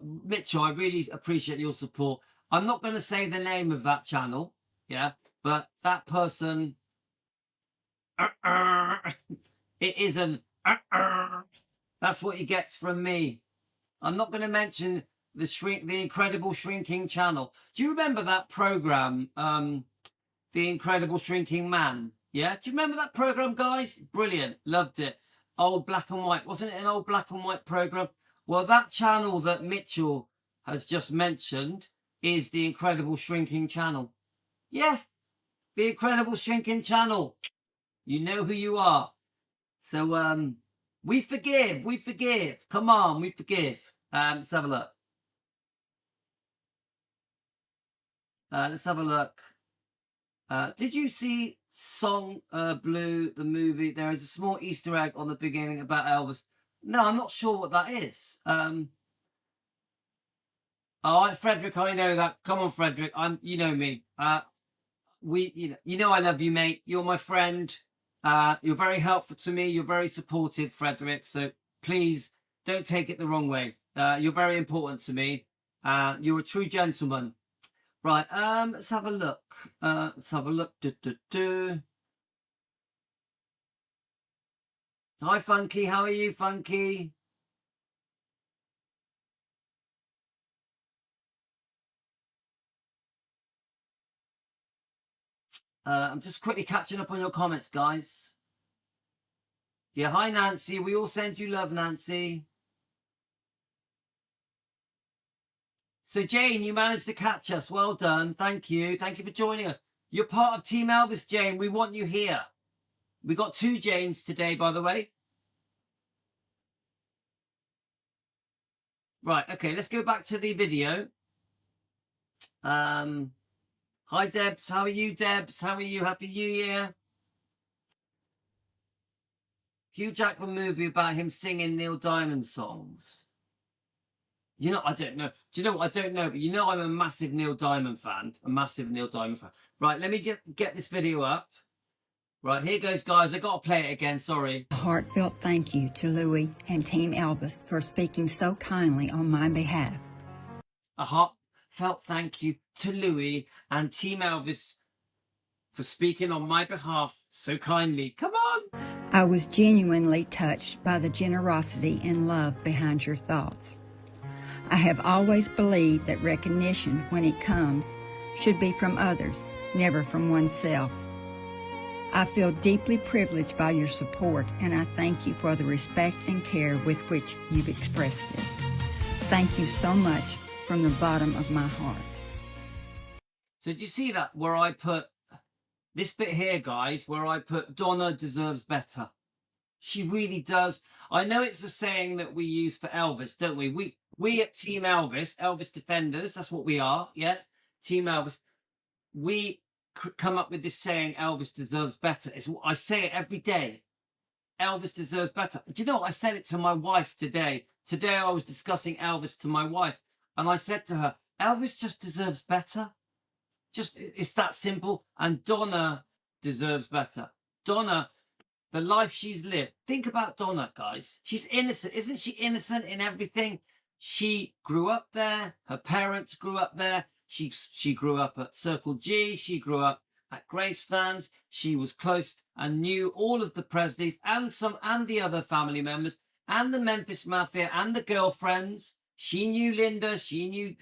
S1: Mitchell, I really appreciate your support. I'm not going to say the name of that channel, yeah, but that person, it isn't. That's what he gets from me. I'm not going to mention the Incredible Shrinking Channel. Do you remember that program, The Incredible Shrinking Man? Yeah, do you remember that program, guys? Brilliant, loved it. Old black and white, wasn't it an old black and white program? Well, that channel that Mitchell has just mentioned is the Incredible Shrinking Channel. Yeah, the Incredible Shrinking Channel. You know who you are. So, we forgive. Come on, we forgive. Let's have a look. Did you see Song Blue, the movie? There is a small Easter egg on the beginning about Elvis. No, I'm not sure what that is. All right, Frederick, I know that. Come on, Frederick. You know me. You know I love you, mate. You're my friend. You're very helpful to me. You're very supportive, Frederick. So please don't take it the wrong way. You're very important to me. You're a true gentleman. Right. Let's have a look. Hi, Funky. How are you, Funky? I'm just quickly catching up on your comments, guys. Yeah, hi, Nancy. We all send you love, Nancy. So, Jane, you managed to catch us. Well done. Thank you. Thank you for joining us. You're part of Team Elvis, Jane. We want you here. We got 2 Janes today, by the way. Right, okay, let's go back to the video. Hi, Debs. How are you, Debs? How are you? Happy New Year. Hugh Jackman movie about him singing Neil Diamond songs. You know, I don't know. Do you know what? I don't know, but you know I'm a massive Neil Diamond fan. Right, let me get this video up. Right, here goes, guys. I got to play it again. Sorry.
S4: a heartfelt thank you to Louis and Team Elvis for speaking so kindly on my behalf.
S1: A heartfelt thank you to Louis and Team Elvis for speaking on my behalf so kindly. Come on.
S4: I was genuinely touched by the generosity and love behind your thoughts. I have always believed that recognition, when it comes, should be from others, never from oneself. I feel deeply privileged by your support, and I thank you for the respect and care with which you've expressed it. Thank you so much from the bottom of my heart.
S1: So do you see that where I put this bit here, guys, where I put Donna deserves better? She really does. I know it's a saying that we use for Elvis, don't we? We at Team Elvis, Elvis Defenders, that's what we are, yeah? Team Elvis. We come up with this saying, Elvis deserves better. I say it every day. Elvis deserves better. Do you know what? I said it to my wife today. Today I was discussing Elvis to my wife, and I said to her, Elvis just deserves better. Just, it's that simple. And Donna deserves better. Donna, the life she's lived. Think about Donna, guys. She's innocent. Isn't she innocent in everything? She grew up there. Her parents grew up there. She grew up at Circle G. She grew up at Gracelands. She was close and knew all of the Presleys and the other family members and the Memphis Mafia and the girlfriends. She knew Linda. She knew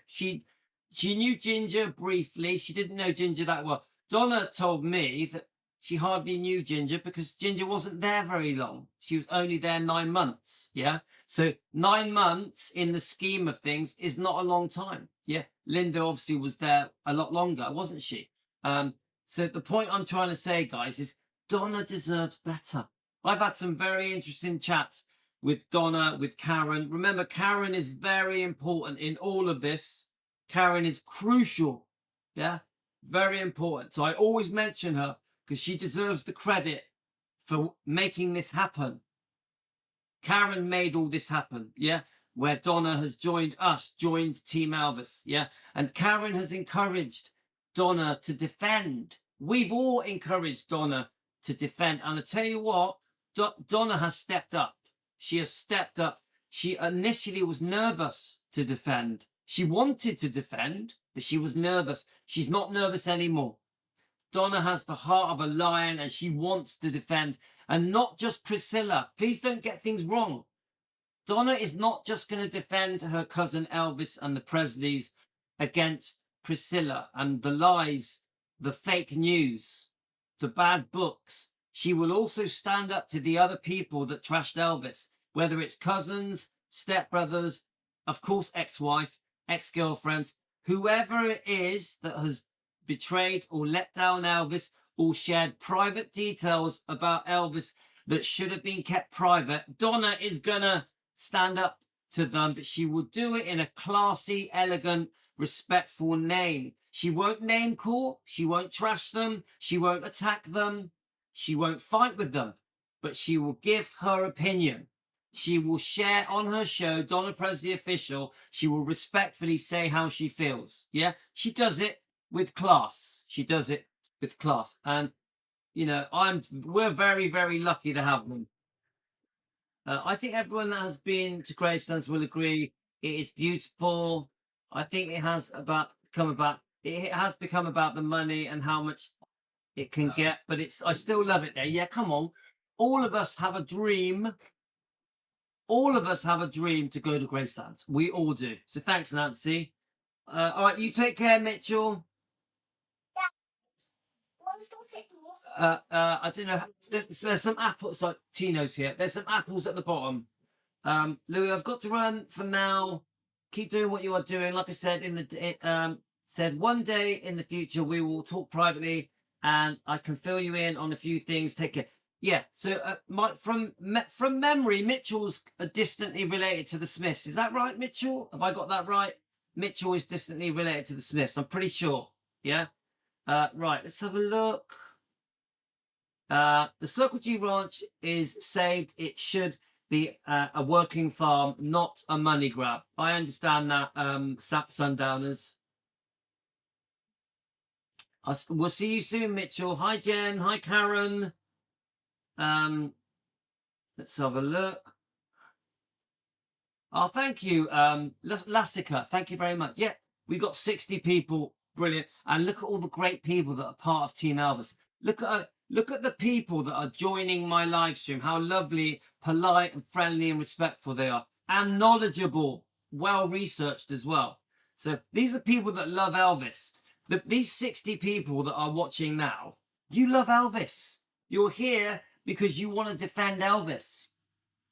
S1: Ginger briefly. She didn't know Ginger that well. Donna told me that she hardly knew Ginger because Ginger wasn't there very long. She was only there 9 months. Yeah. So 9 months in the scheme of things is not a long time. Yeah. Linda obviously was there a lot longer, wasn't she? So the point I'm trying to say, guys, is Donna deserves better. I've had some very interesting chats with Donna, with Karen. Remember, Karen is very important in all of this. Karen is crucial. Yeah. Very important. So I always mention her because she deserves the credit for making this happen. Karen made all this happen, yeah? Where Donna has joined Team Elvis, yeah? And Karen has encouraged Donna to defend. We've all encouraged Donna to defend. And I tell you what, Donna has stepped up. She has stepped up. She initially was nervous to defend. She wanted to defend, but she was nervous. She's not nervous anymore. Donna has the heart of a lion and she wants to defend. And not just Priscilla. Please don't get things wrong. Donna is not just going to defend her cousin Elvis and the Presleys against Priscilla and the lies, the fake news, the bad books. She will also stand up to the other people that trashed Elvis, whether it's cousins, stepbrothers, of course, ex-wife, ex-girlfriends, whoever it is that has betrayed or let down Elvis or shared private details about Elvis that should have been kept private. Donna is gonna stand up to them, but she will do it in a classy, elegant, respectful name. She won't name call, she won't trash them, she won't attack them, she won't fight with them, but she will give her opinion. She will share on her show, Donna Presley Official, she will respectfully say how she feels. Yeah, she does it with class. She does it with class. And, you know, we're very, very lucky to have them. I think everyone that has been to Gracelands will agree it is beautiful. I think it has become about the money and how much it can get, but I still love it there. Yeah, come on. All of us have a dream. All of us have a dream to go to Gracelands. We all do. So thanks, Nancy. All right, you take care, Mitchell. I don't know. There's some apples. Like Tino's here. There's some apples at the bottom. Louis, I've got to run for now. Keep doing what you are doing. Like I said said one day in the future we will talk privately, and I can fill you in on a few things. Take care. Yeah. So from memory, Mitchell's distantly related to the Smiths. Is that right, Mitchell? Have I got that right? Mitchell is distantly related to the Smiths. I'm pretty sure. Yeah. Right. Let's have a look. The Circle G Ranch is saved. It should be a working farm, not a money grab. I understand that, Sundowners. We'll see you soon, Mitchell. Hi, Jen. Hi, Karen. Let's have a look. Oh, thank you, Lassica. Thank you very much. Yeah, we got 60 people. Brilliant. And look at all the great people that are part of Team Elvis. Look at the people that are joining my live stream. How lovely, polite and friendly and respectful they are. And knowledgeable, well-researched as well. So these are people that love Elvis. These 60 people that are watching now, you love Elvis. You're here because you want to defend Elvis.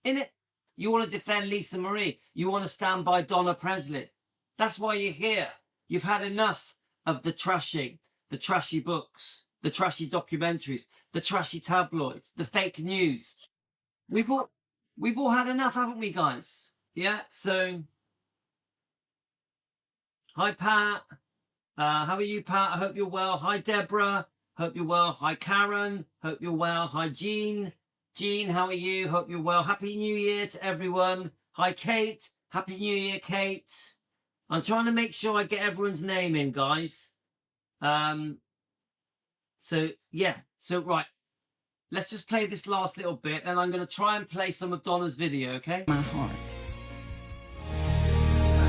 S1: Innit? You want to defend Lisa Marie. You want to stand by Donna Presley. That's why you're here. You've had enough of the trashing, the trashy books, the trashy documentaries, the trashy tabloids, the fake news. We've all had enough, haven't we, guys? Yeah. So, hi, Pat. How are you, Pat? I hope you're well. Hi, Deborah. Hope you're well. Hi, Karen. Hope you're well. Hi, Jean. Jean, how are you? Hope you're well. Happy New Year to everyone. Hi, Kate. Happy New Year, Kate. I'm trying to make sure I get everyone's name in, guys. So, yeah. So, right. Let's just play this last little bit, and I'm going to try and play some of Donna's video, okay?
S4: My heart.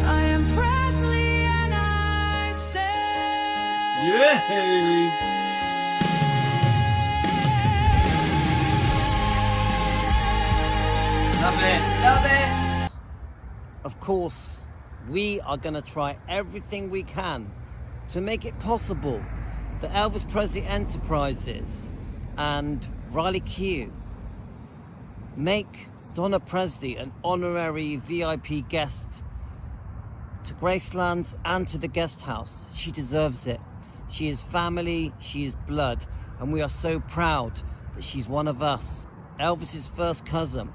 S2: I am Presley and I stand.
S1: Yay! Love it, love it! Of course, we are going to try everything we can to make it possible that Elvis Presley Enterprises and Riley Q make Donna Presley an honorary VIP guest to Gracelands and to the guest house. She deserves it. She is family, she is blood, and we are so proud that she's one of us. Elvis's first cousin,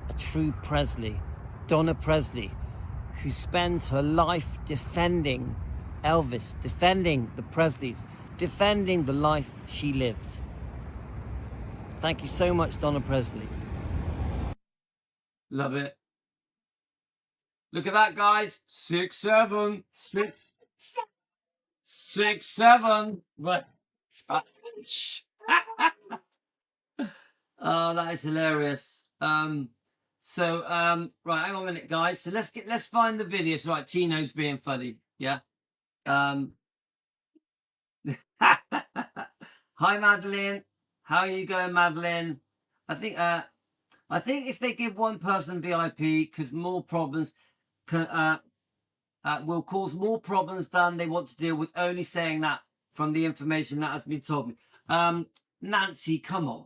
S1: a true Presley, Donna Presley, who spends her life defending Elvis, defending the Presleys, defending the life she lived. Thank you so much, Donna Presley. Love it. Look at that, guys. 6'7", 6'7". Right. Oh, that is hilarious. Right, hang on a minute, guys. So let's find the video. So, right, Tino's being funny. Yeah. Hi, Madeline. How are you going, Madeline? I think if they give one person VIP, because more problems will cause more problems than they want to deal with. Only saying that from the information that has been told me. Nancy, come on.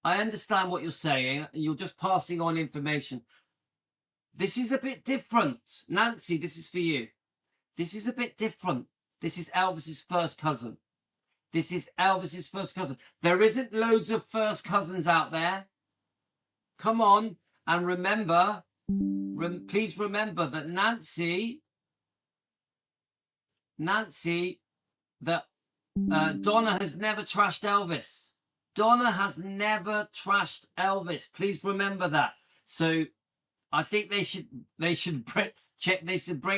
S1: I understand what you're saying. You're just passing on information. This is a bit different. Nancy, this is for you. This is a bit different. This is Elvis's first cousin. This is Elvis's first cousin. There isn't loads of first cousins out there. Come on. And remember, please remember that Nancy, that Donna has never trashed Elvis. Donna has never trashed Elvis. Please remember that. So I think they should break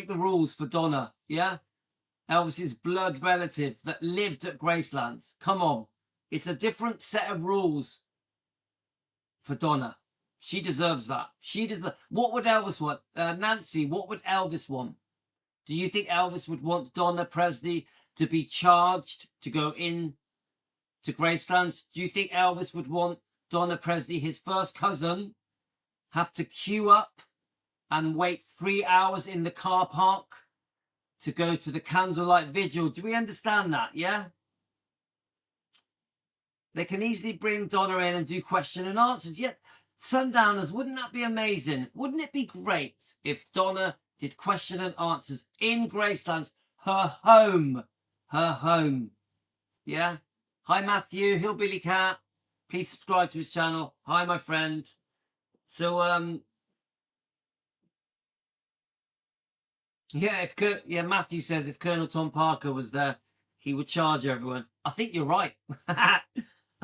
S1: the rules for Donna. Yeah? Elvis's blood relative that lived at Gracelands. Come on. It's a different set of rules for Donna. She deserves that. What would Elvis want? Nancy, what would Elvis want? Do you think Elvis would want Donna Presley to be charged to go in to Gracelands? Do you think Elvis would want Donna Presley, his first cousin, have to queue up and wait 3 hours in the car park to go to the candlelight vigil? Do we understand that? Yeah? They can easily bring Donna in and do question and answers. Yet, Sundowners, wouldn't that be amazing? Wouldn't it be great if Donna did question and answers in Gracelands, her home? Her home. Yeah? Hi, Matthew, Hillbilly Cat. Please subscribe to his channel. Hi, my friend. So, yeah, Matthew says if Colonel Tom Parker was there, he would charge everyone. I think you're right. I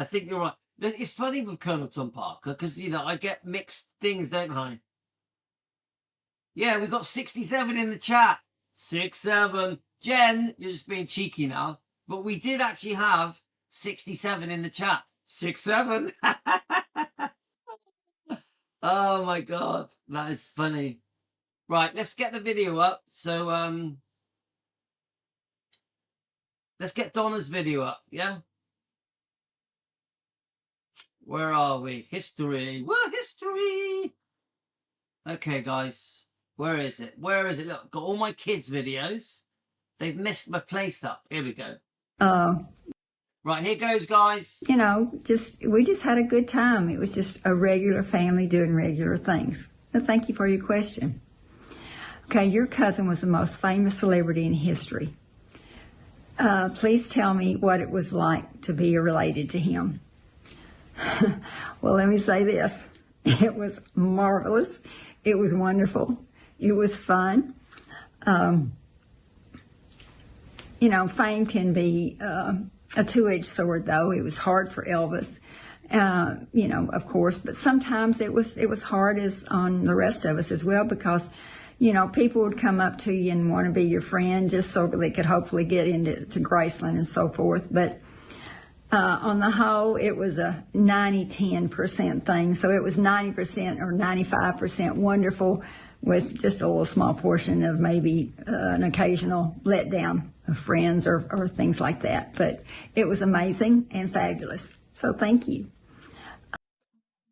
S1: think you're right. It's funny with Colonel Tom Parker because, you know, I get mixed things, don't I? Yeah, we got 67 in the chat. 67. Jen, you're just being cheeky now. But we did actually have 67 in the chat. 67. Oh my God, that is funny. Right, let's get the video up. So, let's get Donna's video up, yeah? Where are we? History. We're history. Okay, guys. Where is it? Where is it? Look, got all my kids' videos. They've messed my place up. Here we go. Right, here goes, guys.
S4: You know, we just had a good time. It was just a regular family doing regular things. So thank you for your question. Okay, your cousin was the most famous celebrity in history. Please tell me what it was like to be related to him. Well, let me say this. It was marvelous. It was wonderful. It was fun. You know, fame can be a two-edged sword, though. It was hard for Elvis, of course, but sometimes it was hard as on the rest of us as well, because people would come up to you and want to be your friend just so they could hopefully get into Graceland and so forth. But on the whole, it was a 90-10% thing. So it was 90% or 95% wonderful, with just a little small portion of maybe an occasional letdown of friends or things like that. But it was amazing and fabulous. So thank you.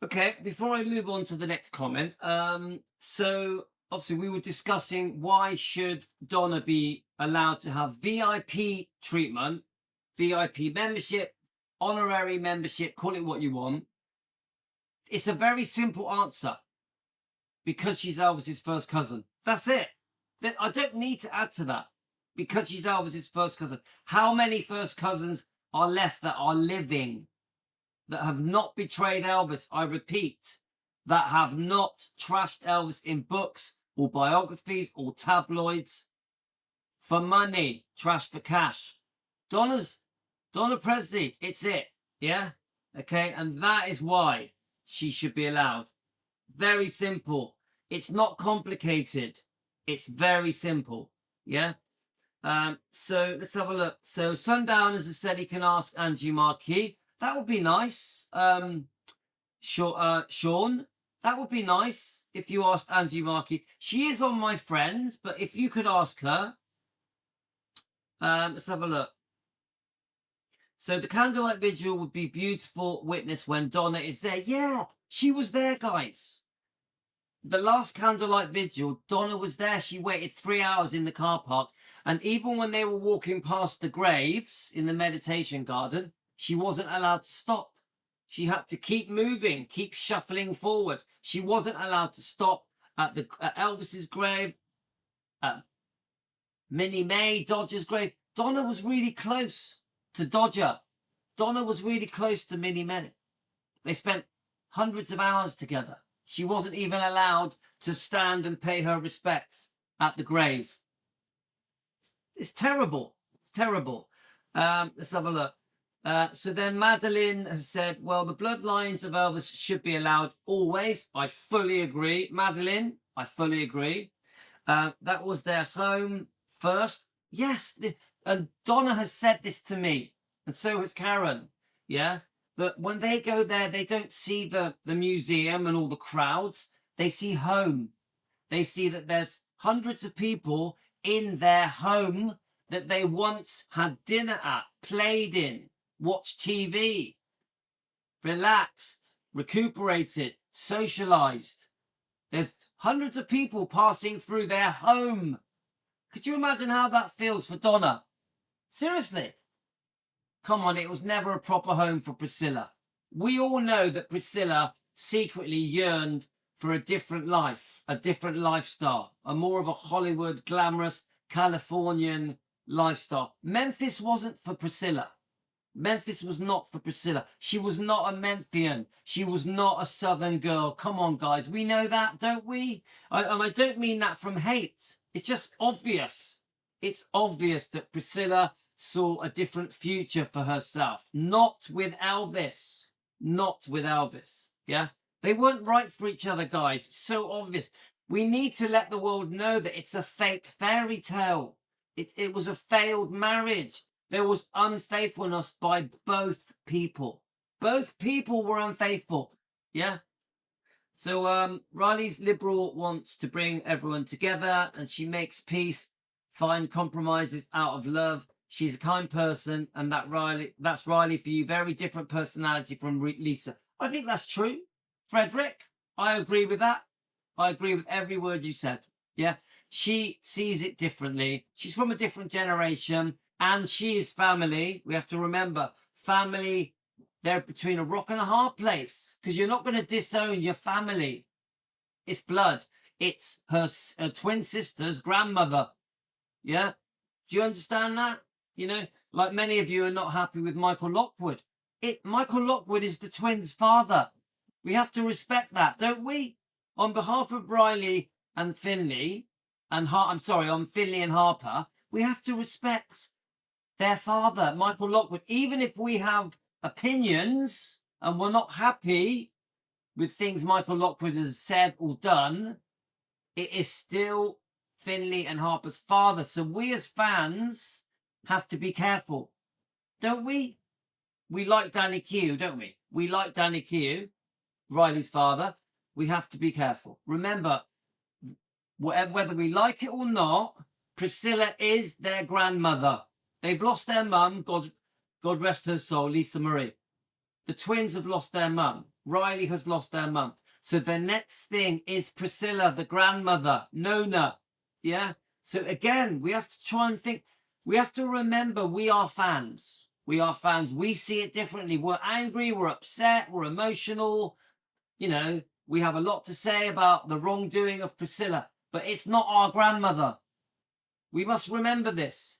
S1: Okay, before I move on to the next comment, so obviously we were discussing why should Donna be allowed to have VIP treatment, VIP membership, honorary membership, call it what you want. It's a very simple answer. Because she's Elvis's first cousin. That's it. I don't need to add to that. Because she's Elvis's first cousin. How many first cousins are left that are living, that have not betrayed Elvis? I repeat, that have not trashed Elvis in books or biographies or tabloids for money, trash for cash. Donna Presley, it's it. Yeah? Okay, and that is why she should be allowed. Very simple. It's not complicated. It's very simple. Yeah. So let's have a look. So Sundowners has said he can ask Angie Marquis. That would be nice. Sean, that would be nice if you asked Angie Marquis. She is on my friends, but if you could ask her. Let's have a look. So the candlelight vigil would be beautiful witness when Donna is there. Yeah, she was there, guys. The last candlelight vigil, Donna was there. She waited 3 hours in the car park. And even when they were walking past the graves in the meditation garden, she wasn't allowed to stop. She had to keep moving, keep shuffling forward. She wasn't allowed to stop at Elvis's grave, at Minnie Mae, Dodger's grave. Donna was really close to Dodger. Donna was really close to Minnie Mae. They spent hundreds of hours together. She wasn't even allowed to stand and pay her respects at the grave. It's terrible. It's terrible. Let's have a look. So then Madeline has said, well, the bloodlines of Elvis should be allowed always. I fully agree. Madeline, I fully agree. That was their home first. Yes. And Donna has said this to me. And so has Karen. Yeah. But when they go there, they don't see the museum and all the crowds. They see home. They see that there's hundreds of people in their home that they once had dinner at, played in, watched TV, relaxed, recuperated, socialized. There's hundreds of people passing through their home. Could you imagine how that feels for Donna? Seriously. Come on, it was never a proper home for Priscilla. We all know that Priscilla secretly yearned for a different life, a different lifestyle, a more of a Hollywood, glamorous, Californian lifestyle. Memphis wasn't for Priscilla. Memphis was not for Priscilla. She was not a Memphian. She was not a Southern girl. Come on, guys. We know that, don't we? And I don't mean that from hate. It's just obvious. It's obvious that Priscilla saw a different future for herself. Not with Elvis. Not with Elvis. Yeah? They weren't right for each other, guys. It's so obvious. We need to let the world know that it's a fake fairy tale. It was a failed marriage. There was unfaithfulness by both people. Both people were unfaithful. Yeah? So Riley's liberal wants to bring everyone together, and she makes peace, find compromises out of love. She's a kind person, and that's Riley for you. Very different personality from Lisa. I think that's true. Frederick, I agree with that. I agree with every word you said. Yeah? She sees it differently. She's from a different generation, and she is family. We have to remember, family, they're between a rock and a hard place, because you're not going to disown your family. It's blood. It's her twin sister's grandmother. Yeah? Do you understand that? You know, like many of you are not happy with Michael Lockwood. Michael Lockwood is the twins' father. We have to respect that, don't we? On behalf of Riley and Finley, on Finley and Harper, we have to respect their father, Michael Lockwood. Even if we have opinions and we're not happy with things Michael Lockwood has said or done, it is still Finley and Harper's father. So we as fans have to be careful, don't we? We like Danny Q, don't we? We like Danny Q, Riley's father. We have to be careful. Remember, whether we like it or not, Priscilla is their grandmother. They've lost their mum, God rest her soul, Lisa Marie. The twins have lost their mum. Riley has lost their mum. So the next thing is Priscilla, the grandmother, Nona. Yeah? So again, we have to try and think. We have to remember we are fans. We are fans. We see it differently. We're angry, we're upset, we're emotional. You know, we have a lot to say about the wrongdoing of Priscilla, but it's not our grandmother. We must remember this.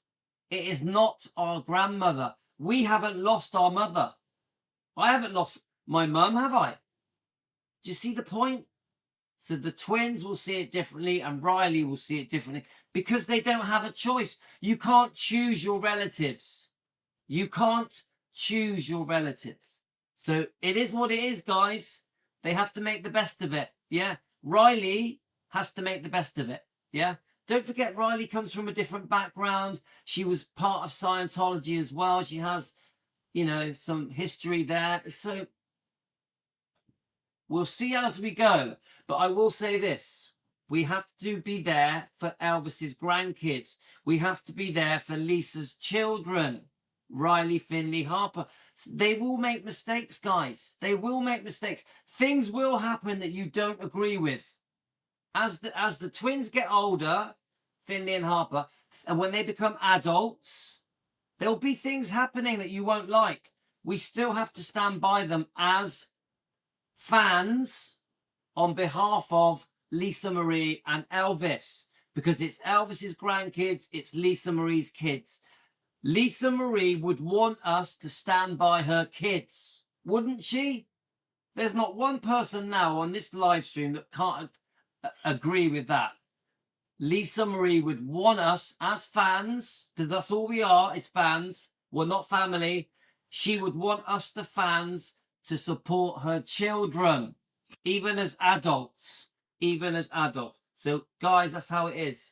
S1: It is not our grandmother. We haven't lost our mother. I haven't lost my mum, have I? Do you see the point? So the twins will see it differently and Riley will see it differently because they don't have a choice. You can't choose your relatives. You can't choose your relatives. So it is what it is, guys. They have to make the best of it. Yeah. Riley has to make the best of it. Yeah. Don't forget, Riley comes from a different background. She was part of Scientology as well. She has, you know, some history there. So we'll see as we go. But I will say this. We have to be there for Elvis's grandkids. We have to be there for Lisa's children. Riley, Finley, Harper. They will make mistakes, guys. They will make mistakes. Things will happen that you don't agree with. As the twins get older, Finley and Harper, and when they become adults, there'll be things happening that you won't like. We still have to stand by them as fans on behalf of Lisa Marie and Elvis, because it's Elvis's grandkids, it's Lisa Marie's kids. Lisa Marie would want us to stand by her kids, wouldn't she? There's not one person now on this live stream that can't agree with that. Lisa Marie would want us as fans, because that's all we are, is fans. We're not family. She would want us, the fans, to support her children, even as adults. Even as adults. So, guys, that's how it is.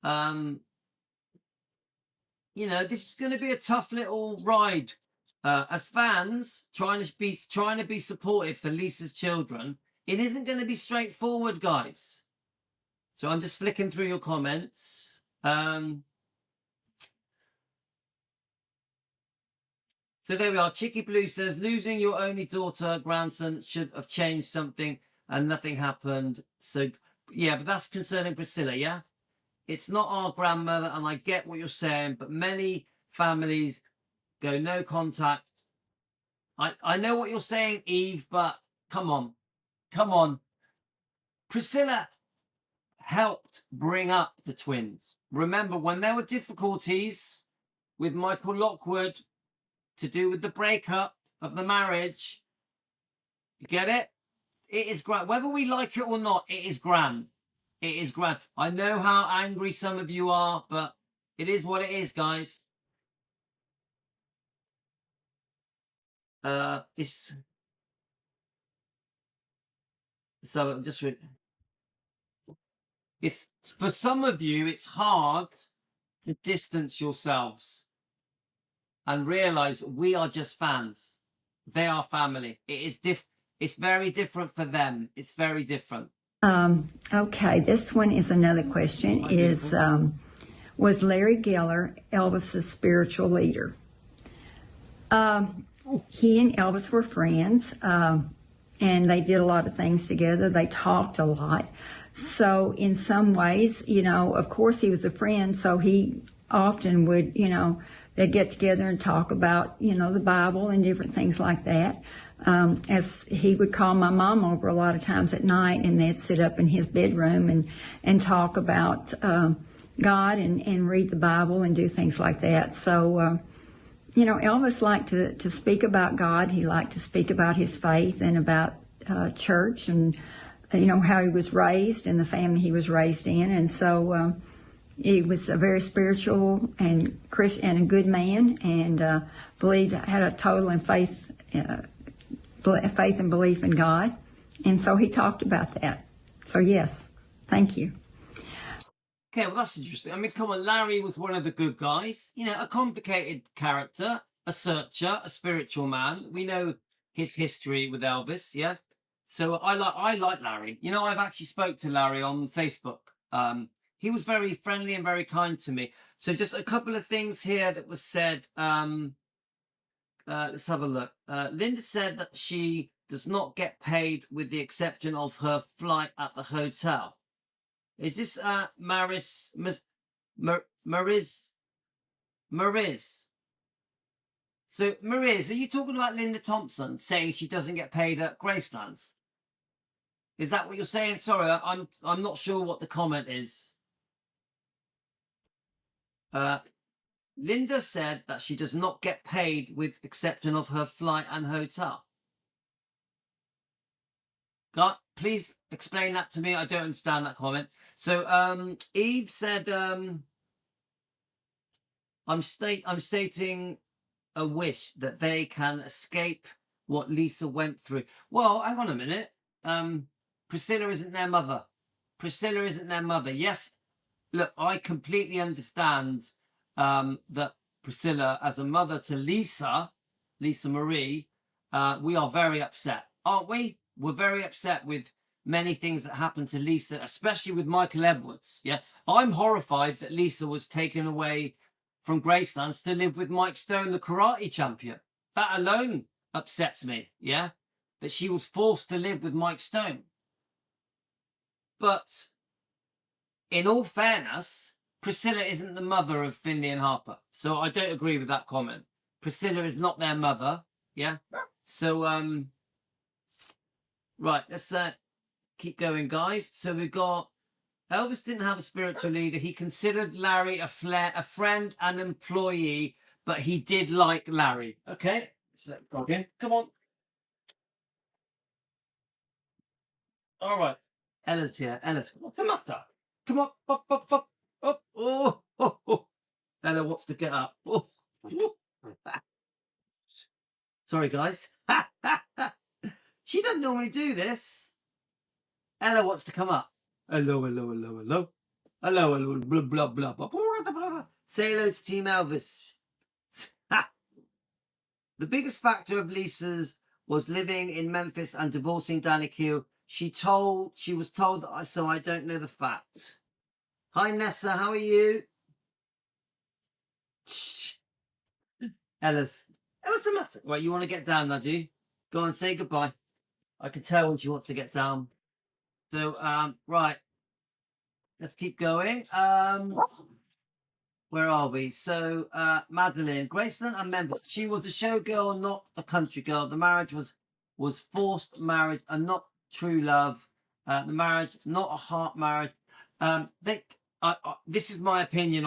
S1: You know, this is going to be a tough little ride. As fans, trying to be supportive for Lisa's children, it isn't going to be straightforward, guys. So I'm just flicking through your comments. So there we are. Chicky Blue says, losing your only daughter, grandson should have changed something and nothing happened. So, yeah, but that's concerning Priscilla, yeah? It's not our grandmother, and I get what you're saying, but many families go no contact. I know what you're saying, Eve, but come on. Come on. Priscilla helped bring up the twins. Remember, when there were difficulties with Michael Lockwood to do with the breakup of the marriage, you get it? It is grand. Whether we like it or not, it is grand. It is grand. I know how angry some of you are, but it is what it is, guys. So just it's for some of you, it's hard to distance yourselves and realize we are just fans. They are family. It is it's very different for them. It's very different.
S4: Okay, this one is another question. Was Larry Geller Elvis's spiritual leader? He and Elvis were friends, and they did a lot of things together. They talked a lot. So in some ways, you know, of course he was a friend, so he often would, you know, they'd get together and talk about, you know, the Bible and different things like that. As he would call my mom over a lot of times at night, and they'd sit up in his bedroom and talk about God and read the Bible and do things like that. So, you know, Elvis liked to speak about God. He liked to speak about his faith and about church and, you know, how he was raised and the family he was raised in. And so he was a very spiritual and Christian and a good man, and had a total and faith and belief in God. And so he talked about that. So yes, thank you.
S1: Okay, well, that's interesting. I mean, come on, Larry was one of the good guys. You know, a complicated character, a searcher, a spiritual man. We know his history with Elvis, yeah? So I like Larry. You know, I've actually spoke to Larry on Facebook. He was very friendly and very kind to me. So just a couple of things here that was said. Let's have a look. Linda said that she does not get paid with the exception of her flight at the hotel. Is this Mariz? So Mariz, are you talking about Linda Thompson saying she doesn't get paid at Gracelands? Is that what you're saying? Sorry, I'm not sure what the comment is. Linda said that she does not get paid with exception of her flight and hotel. God, please explain that to me. I don't understand that comment. So Eve said, I'm stating a wish that they can escape what Lisa went through. Well, hang on a minute. Priscilla isn't their mother. Priscilla isn't their mother. Yes, look, I completely understand that Priscilla, as a mother to Lisa Marie, we are very upset, aren't we? We're very upset with many things that happened to Lisa, especially with Michael Edwards. Yeah, I'm horrified that Lisa was taken away from Gracelands to live with Mike Stone, the karate champion. That alone upsets me. Yeah, that she was forced to live with Mike Stone. But in all fairness, Priscilla isn't the mother of Finley and Harper, so I don't agree with that comment. Priscilla is not their mother. Yeah, so right, let's keep going, guys. So we've got Elvis didn't have a spiritual leader. He considered Larry a friend and employee, but he did like Larry. Okay, let's go again. Come on. All right, Ella's here. Ella's come up, there. Come on, up, up, up, up. Oh, oh, oh. Ella wants to get up. Oh. Sorry, guys. She doesn't normally do this. Ella wants to come up. Hello, hello, hello, hello. Hello, hello, blah, blah, blah, blah, blah, blah. Say hello to Team Elvis. The biggest factor of Lisa's was living in Memphis and divorcing Danny Keel. She was told that so I don't know the fact. Hi, Nessa, how are you? Ella's. What's the matter? Right, you want to get down now, do you? Go on, say goodbye. I can tell when she wants to get down. So, right. Let's keep going. Where are we? So, Madeline, Graceland and Memphis. She was a showgirl, not a country girl. The marriage was forced marriage and not true love. The marriage, not a heart marriage. This is my opinion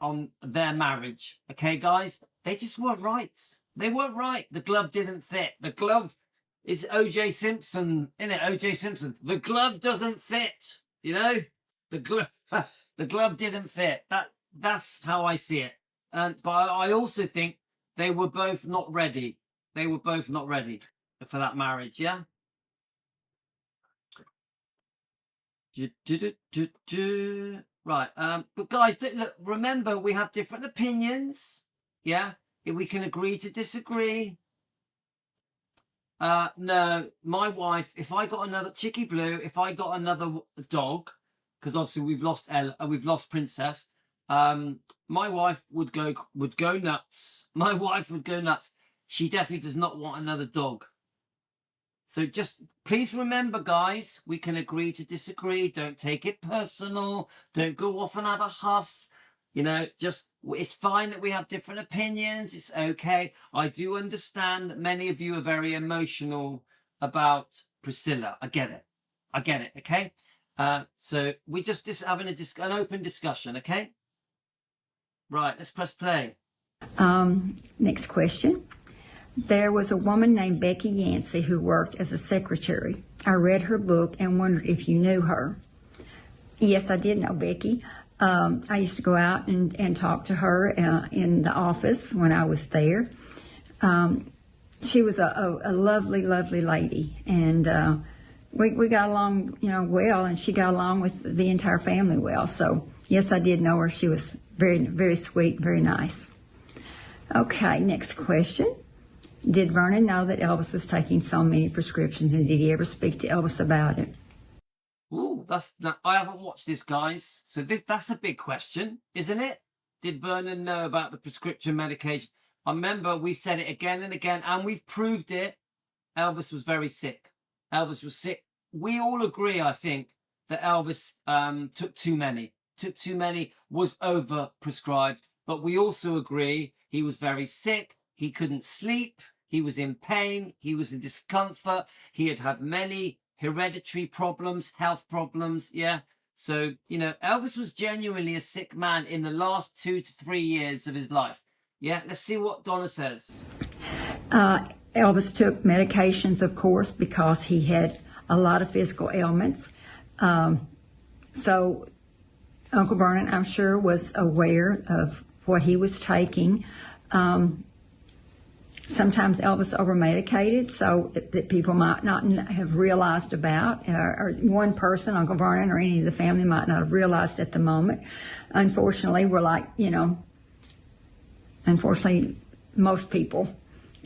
S1: on their marriage. Okay, guys? They just weren't right. They weren't right. The glove didn't fit. The glove is O.J. Simpson, isn't it? O.J. Simpson. The glove doesn't fit. You know, the glove didn't fit. That's how I see it. But I also think they were both not ready. They were both not ready for that marriage. Yeah. Right. But guys, look. Remember, we have different opinions. Yeah. If we can agree to disagree. No, my wife, if I got another Chicky Blue, if I got another dog, because obviously we've lost Princess, my wife would go nuts. My wife would go nuts. She definitely does not want another dog. So just please remember, guys, we can agree to disagree. Don't take it personal. Don't go off and have a huff. You know, just, it's fine that we have different opinions. It's okay. I do understand that many of you are very emotional about Priscilla. I get it. Okay. So we just having an open discussion. Okay. Right. Let's press play.
S4: Next question. There was a woman named Becky Yancey who worked as a secretary. I read her book and wondered if you knew her. Yes, I did know Becky. I used to go out and talk to her in the office when I was there. She was a lovely, lovely lady, and we got along, well, and she got along with the entire family well. So, yes, I did know her. She was very, very sweet, very nice. Okay, next question. Did Vernon know that Elvis was taking so many prescriptions, and did he ever speak to Elvis about it?
S1: Ooh, I haven't watched this, guys. So that's a big question, isn't it? Did Vernon know about the prescription medication? I remember we said it again and again, and we've proved it. Elvis was very sick. Elvis was sick. We all agree, I think, that Elvis took too many. Was over-prescribed. But we also agree he was very sick. He couldn't sleep. He was in pain. He was in discomfort. He had many hereditary problems, health problems, yeah. So, Elvis was genuinely a sick man in the last 2 to 3 years of his life. Yeah, let's see what Donna says.
S4: Elvis took medications, of course, because he had a lot of physical ailments. So Uncle Vernon, I'm sure, was aware of what he was taking. Sometimes Elvis over-medicated, so that people might not have realized about, or one person, Uncle Vernon, or any of the family might not have realized at the moment. Unfortunately, we're like, unfortunately, most people,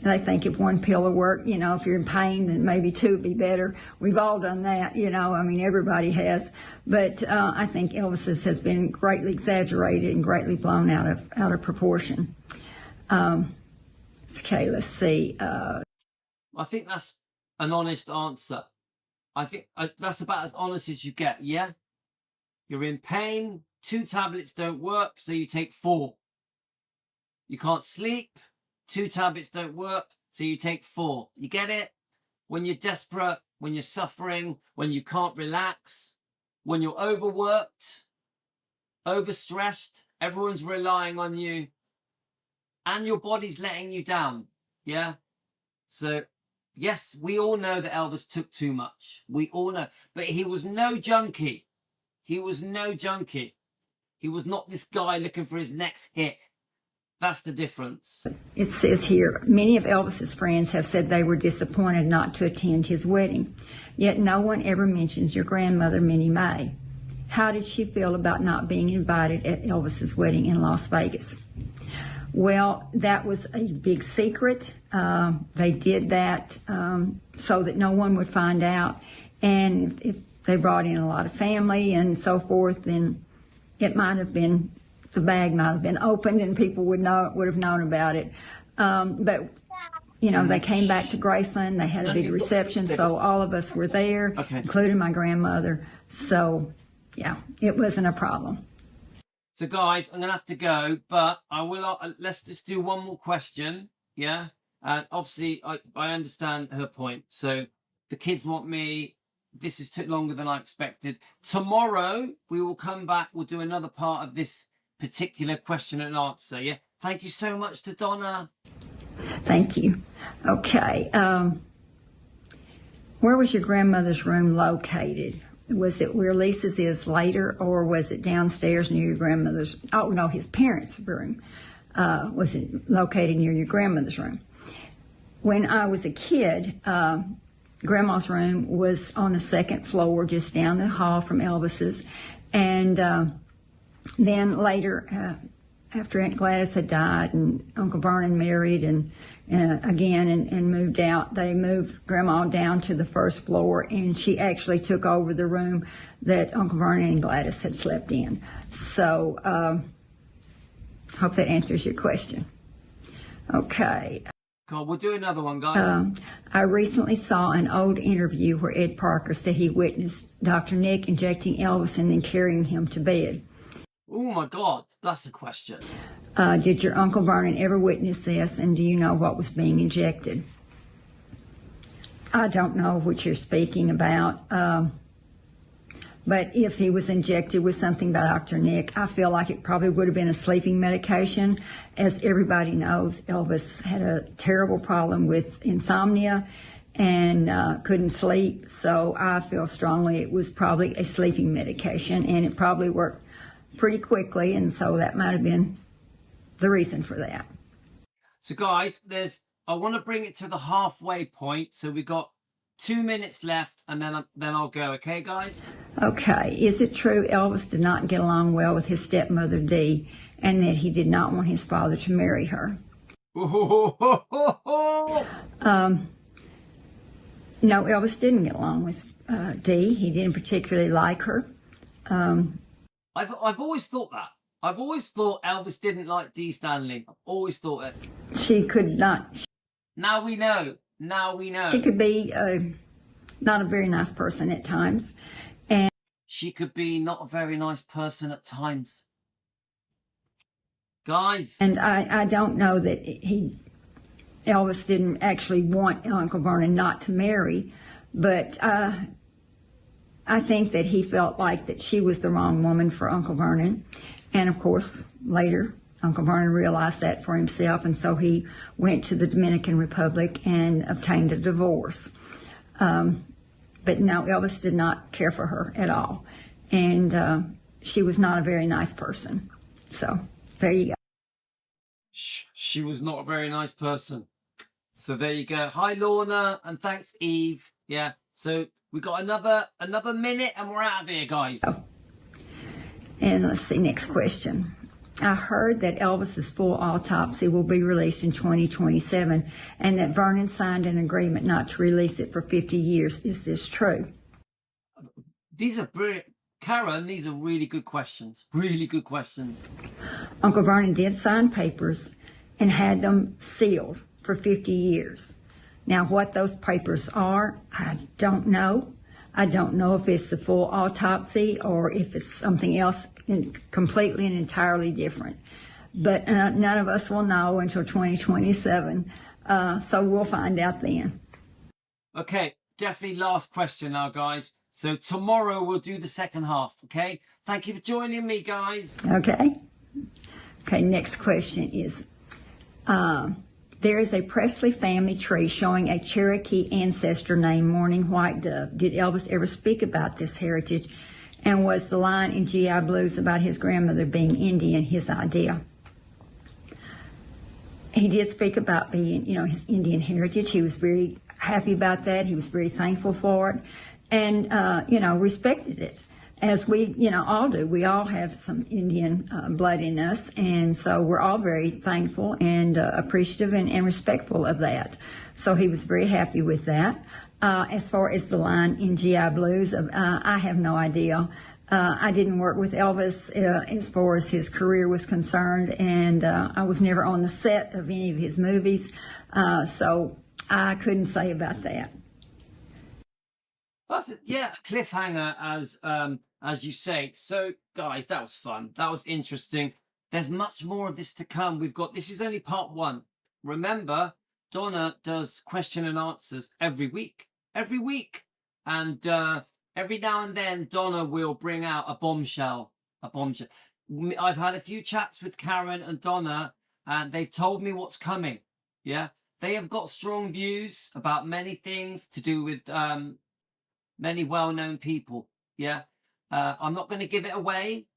S4: they think if one pill will work, if you're in pain, then maybe 2 would be better. We've all done that, everybody has. But I think Elvis's has been greatly exaggerated and greatly blown out of proportion. Okay, let's see.
S1: I think that's an honest answer. I think that's about as honest as you get, yeah? You're in pain, 2 tablets don't work, so you take 4. You can't sleep, 2 tablets don't work, so you take 4. You get it? When you're desperate, when you're suffering, when you can't relax, when you're overworked, overstressed, everyone's relying on you, and your body's letting you down, yeah? So, yes, we all know that Elvis took too much. We all know. But he was no junkie. He was no junkie. He was not this guy looking for his next hit. That's the difference.
S4: It says here, many of Elvis's friends have said they were disappointed not to attend his wedding. Yet no one ever mentions your grandmother, Minnie Mae. How did she feel about not being invited at Elvis's wedding in Las Vegas? Well, that was a big secret. They did that so that no one would find out. And if they brought in a lot of family and so forth, then it might have been, the bag might have been opened and people would have known about it. But, they came back to Graceland. They had a big reception, so all of us were there, including my grandmother. So, yeah, it wasn't a problem.
S1: So, guys, I'm going to have to go, but I will. Let's just do one more question, yeah? And obviously, I understand her point. So, the kids want me. This has took longer than I expected. Tomorrow, we will come back. We'll do another part of this particular question and answer, yeah? Thank you so much to Donna.
S4: Thank you. Okay. Where was your grandmother's room located? Was it where Lisa's is later, or was it downstairs near your grandmother's? Oh, no, his parents' room. Was it located near your grandmother's room? When I was a kid, Grandma's room was on the 2nd floor, just down the hall from Elvis's. And then later, after Aunt Gladys had died and Uncle Vernon married and moved out, they moved Grandma down to the 1st floor, and she actually took over the room that Uncle Vernon and Gladys had slept in. So, hope that answers your question. Okay.
S1: Cool. We'll do another one, guys.
S4: I recently saw an old interview where Ed Parker said he witnessed Dr. Nick injecting Elvis and then carrying him to bed.
S1: Oh, my God. That's a question.
S4: Did your Uncle Vernon ever witness this, and do you know what was being injected? I don't know what you're speaking about, but if he was injected with something by Dr. Nick, I feel like it probably would have been a sleeping medication. As everybody knows, Elvis had a terrible problem with insomnia, and couldn't sleep. So I feel strongly it was probably a sleeping medication, and it probably worked pretty quickly, and so that might have been the reason for that.
S1: So guys, I want to bring it to the halfway point. So we got 2 minutes left, and then I'll go. Okay, guys?
S4: Okay. Is it true Elvis did not get along well with his stepmother Dee, and that he did not want his father to marry her? No, Elvis didn't get along with Dee. He didn't particularly like her.
S1: I've always thought that. I've always thought Elvis didn't like Dee Stanley. I've always thought it.
S4: She could not.
S1: Now we know. Now we know.
S4: She could be not a very nice person at times. And
S1: she could be not a very nice person at times. Guys.
S4: And I don't know that Elvis didn't actually want Uncle Vernon not to marry, but I think that he felt like that she was the wrong woman for Uncle Vernon. And of course, later, Uncle Vernon realized that for himself, and so he went to the Dominican Republic and obtained a divorce. But no, Elvis did not care for her at all. And she was not a very nice person. So there you go.
S1: She was not a very nice person. So there you go. Hi, Lorna, and thanks, Eve. Yeah, so we got another minute and we're out of here, guys.
S4: Oh. And let's see, next question. I heard that Elvis's full autopsy will be released in 2027 and that Vernon signed an agreement not to release it for 50 years. Is this true?
S1: These are brilliant. Karen, these are really good questions. Really good questions.
S4: Uncle Vernon did sign papers and had them sealed for 50 years. Now, what those papers are, I don't know. I don't know if it's the full autopsy or if it's something else completely and entirely different. But none of us will know until 2027, so we'll find out then. Okay,
S1: definitely last question now, guys. So tomorrow we'll do the second half, okay? Thank you for joining me, guys.
S4: Okay. Okay, next question is, there is a Presley family tree showing a Cherokee ancestor named Morning White Dove. Did Elvis ever speak about this heritage? And was the line in GI Blues about his grandmother being Indian his idea? He did speak about being, his Indian heritage. He was very happy about that. He was very thankful for it and, respected it. As we, all do. We all have some Indian blood in us, and so we're all very thankful and appreciative and respectful of that. So he was very happy with that. As far as the line in GI Blues, I have no idea. I didn't work with Elvis as far as his career was concerned, and I was never on the set of any of his movies, so I couldn't say about that.
S1: That's a cliffhanger, as you say. So, guys, that was fun. That was interesting. There's much more of this to come. This is only part one. Remember, Donna does question and answers every week. And every now and then, Donna will bring out a bombshell. I've had a few chats with Karen and Donna, and they've told me what's coming. Yeah, they have got strong views about many things to do with many well-known people. Yeah, I'm not going to give it away.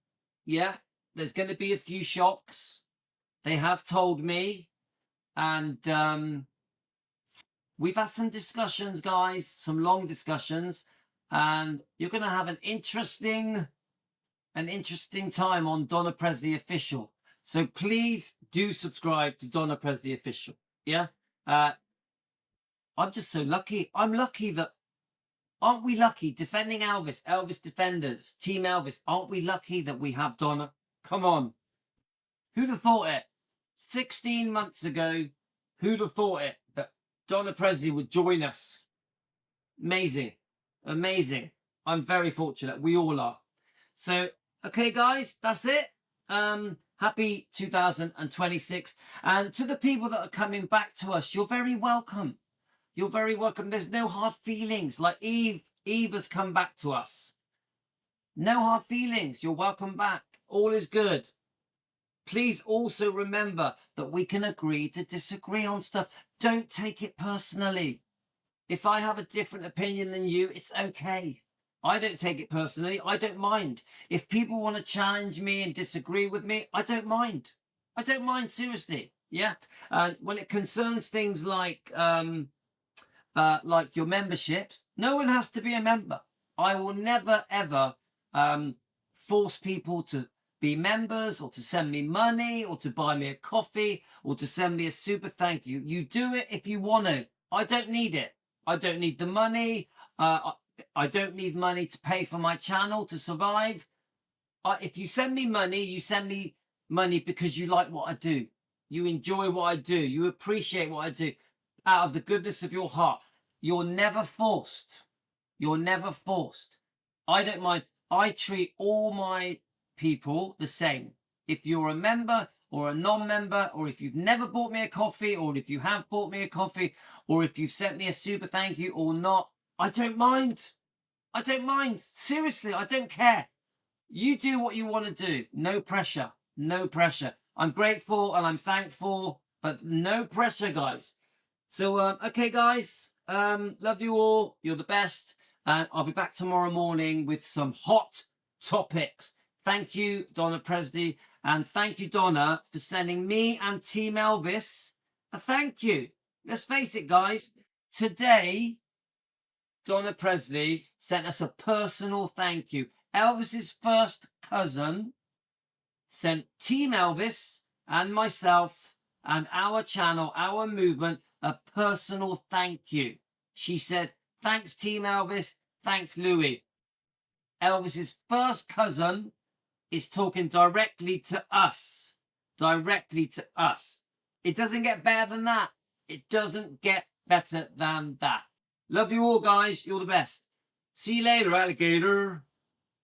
S1: Yeah, there's going to be a few shocks. They have told me, and we've had some discussions, guys, some long discussions, and you're going to have an interesting time on Donna Presley Official. So please do subscribe to Donna Presley Official. Yeah, I'm just so lucky. I'm lucky that. Aren't we lucky? Defending Elvis, Elvis Defenders, Team Elvis. Aren't we lucky that we have Donna? Come on. Who'd have thought it? 16 months ago, who'd have thought it? That Donna Presley would join us. Amazing. Amazing. I'm very fortunate. We all are. So, okay, guys, that's it. Happy 2026. And to the people that are coming back to us, you're very welcome. You're very welcome. There's no hard feelings. Like Eve has come back to us. No hard feelings. You're welcome back. All is good. Please also remember that we can agree to disagree on stuff. Don't take it personally. If I have a different opinion than you, it's okay. I don't take it personally. I don't mind. If people want to challenge me and disagree with me, I don't mind. I don't mind, seriously. Yeah. When it concerns things like your memberships, no one has to be a member. I will never, ever force people to be members or to send me money or to buy me a coffee or to send me a super thank you. You do it if you want to. I don't need it. I don't need the money. I don't need money to pay for my channel to survive. If you send me money, you send me money because you like what I do. You enjoy what I do. You appreciate what I do out of the goodness of your heart. You're never forced. You're never forced. I don't mind. I treat all my people the same. If you're a member or a non-member, or if you've never bought me a coffee, or if you have bought me a coffee, or if you've sent me a super thank you or not, I don't mind. I don't mind. Seriously, I don't care. You do what you want to do. No pressure. No pressure. I'm grateful and I'm thankful, but no pressure, guys. So, okay, guys. Love you all. You're the best. I'll be back tomorrow morning with some hot topics. Thank you, Donna Presley. And thank you, Donna, for sending me and Team Elvis a thank you. Let's face it, guys. Today, Donna Presley sent us a personal thank you. Elvis's first cousin sent Team Elvis and myself and our channel, our movement, a personal thank you. She said, thanks, Team Elvis. Thanks, Louis. Elvis's first cousin is talking directly to us. Directly to us. It doesn't get better than that. It doesn't get better than that. Love you all, guys. You're the best. See you later, alligator.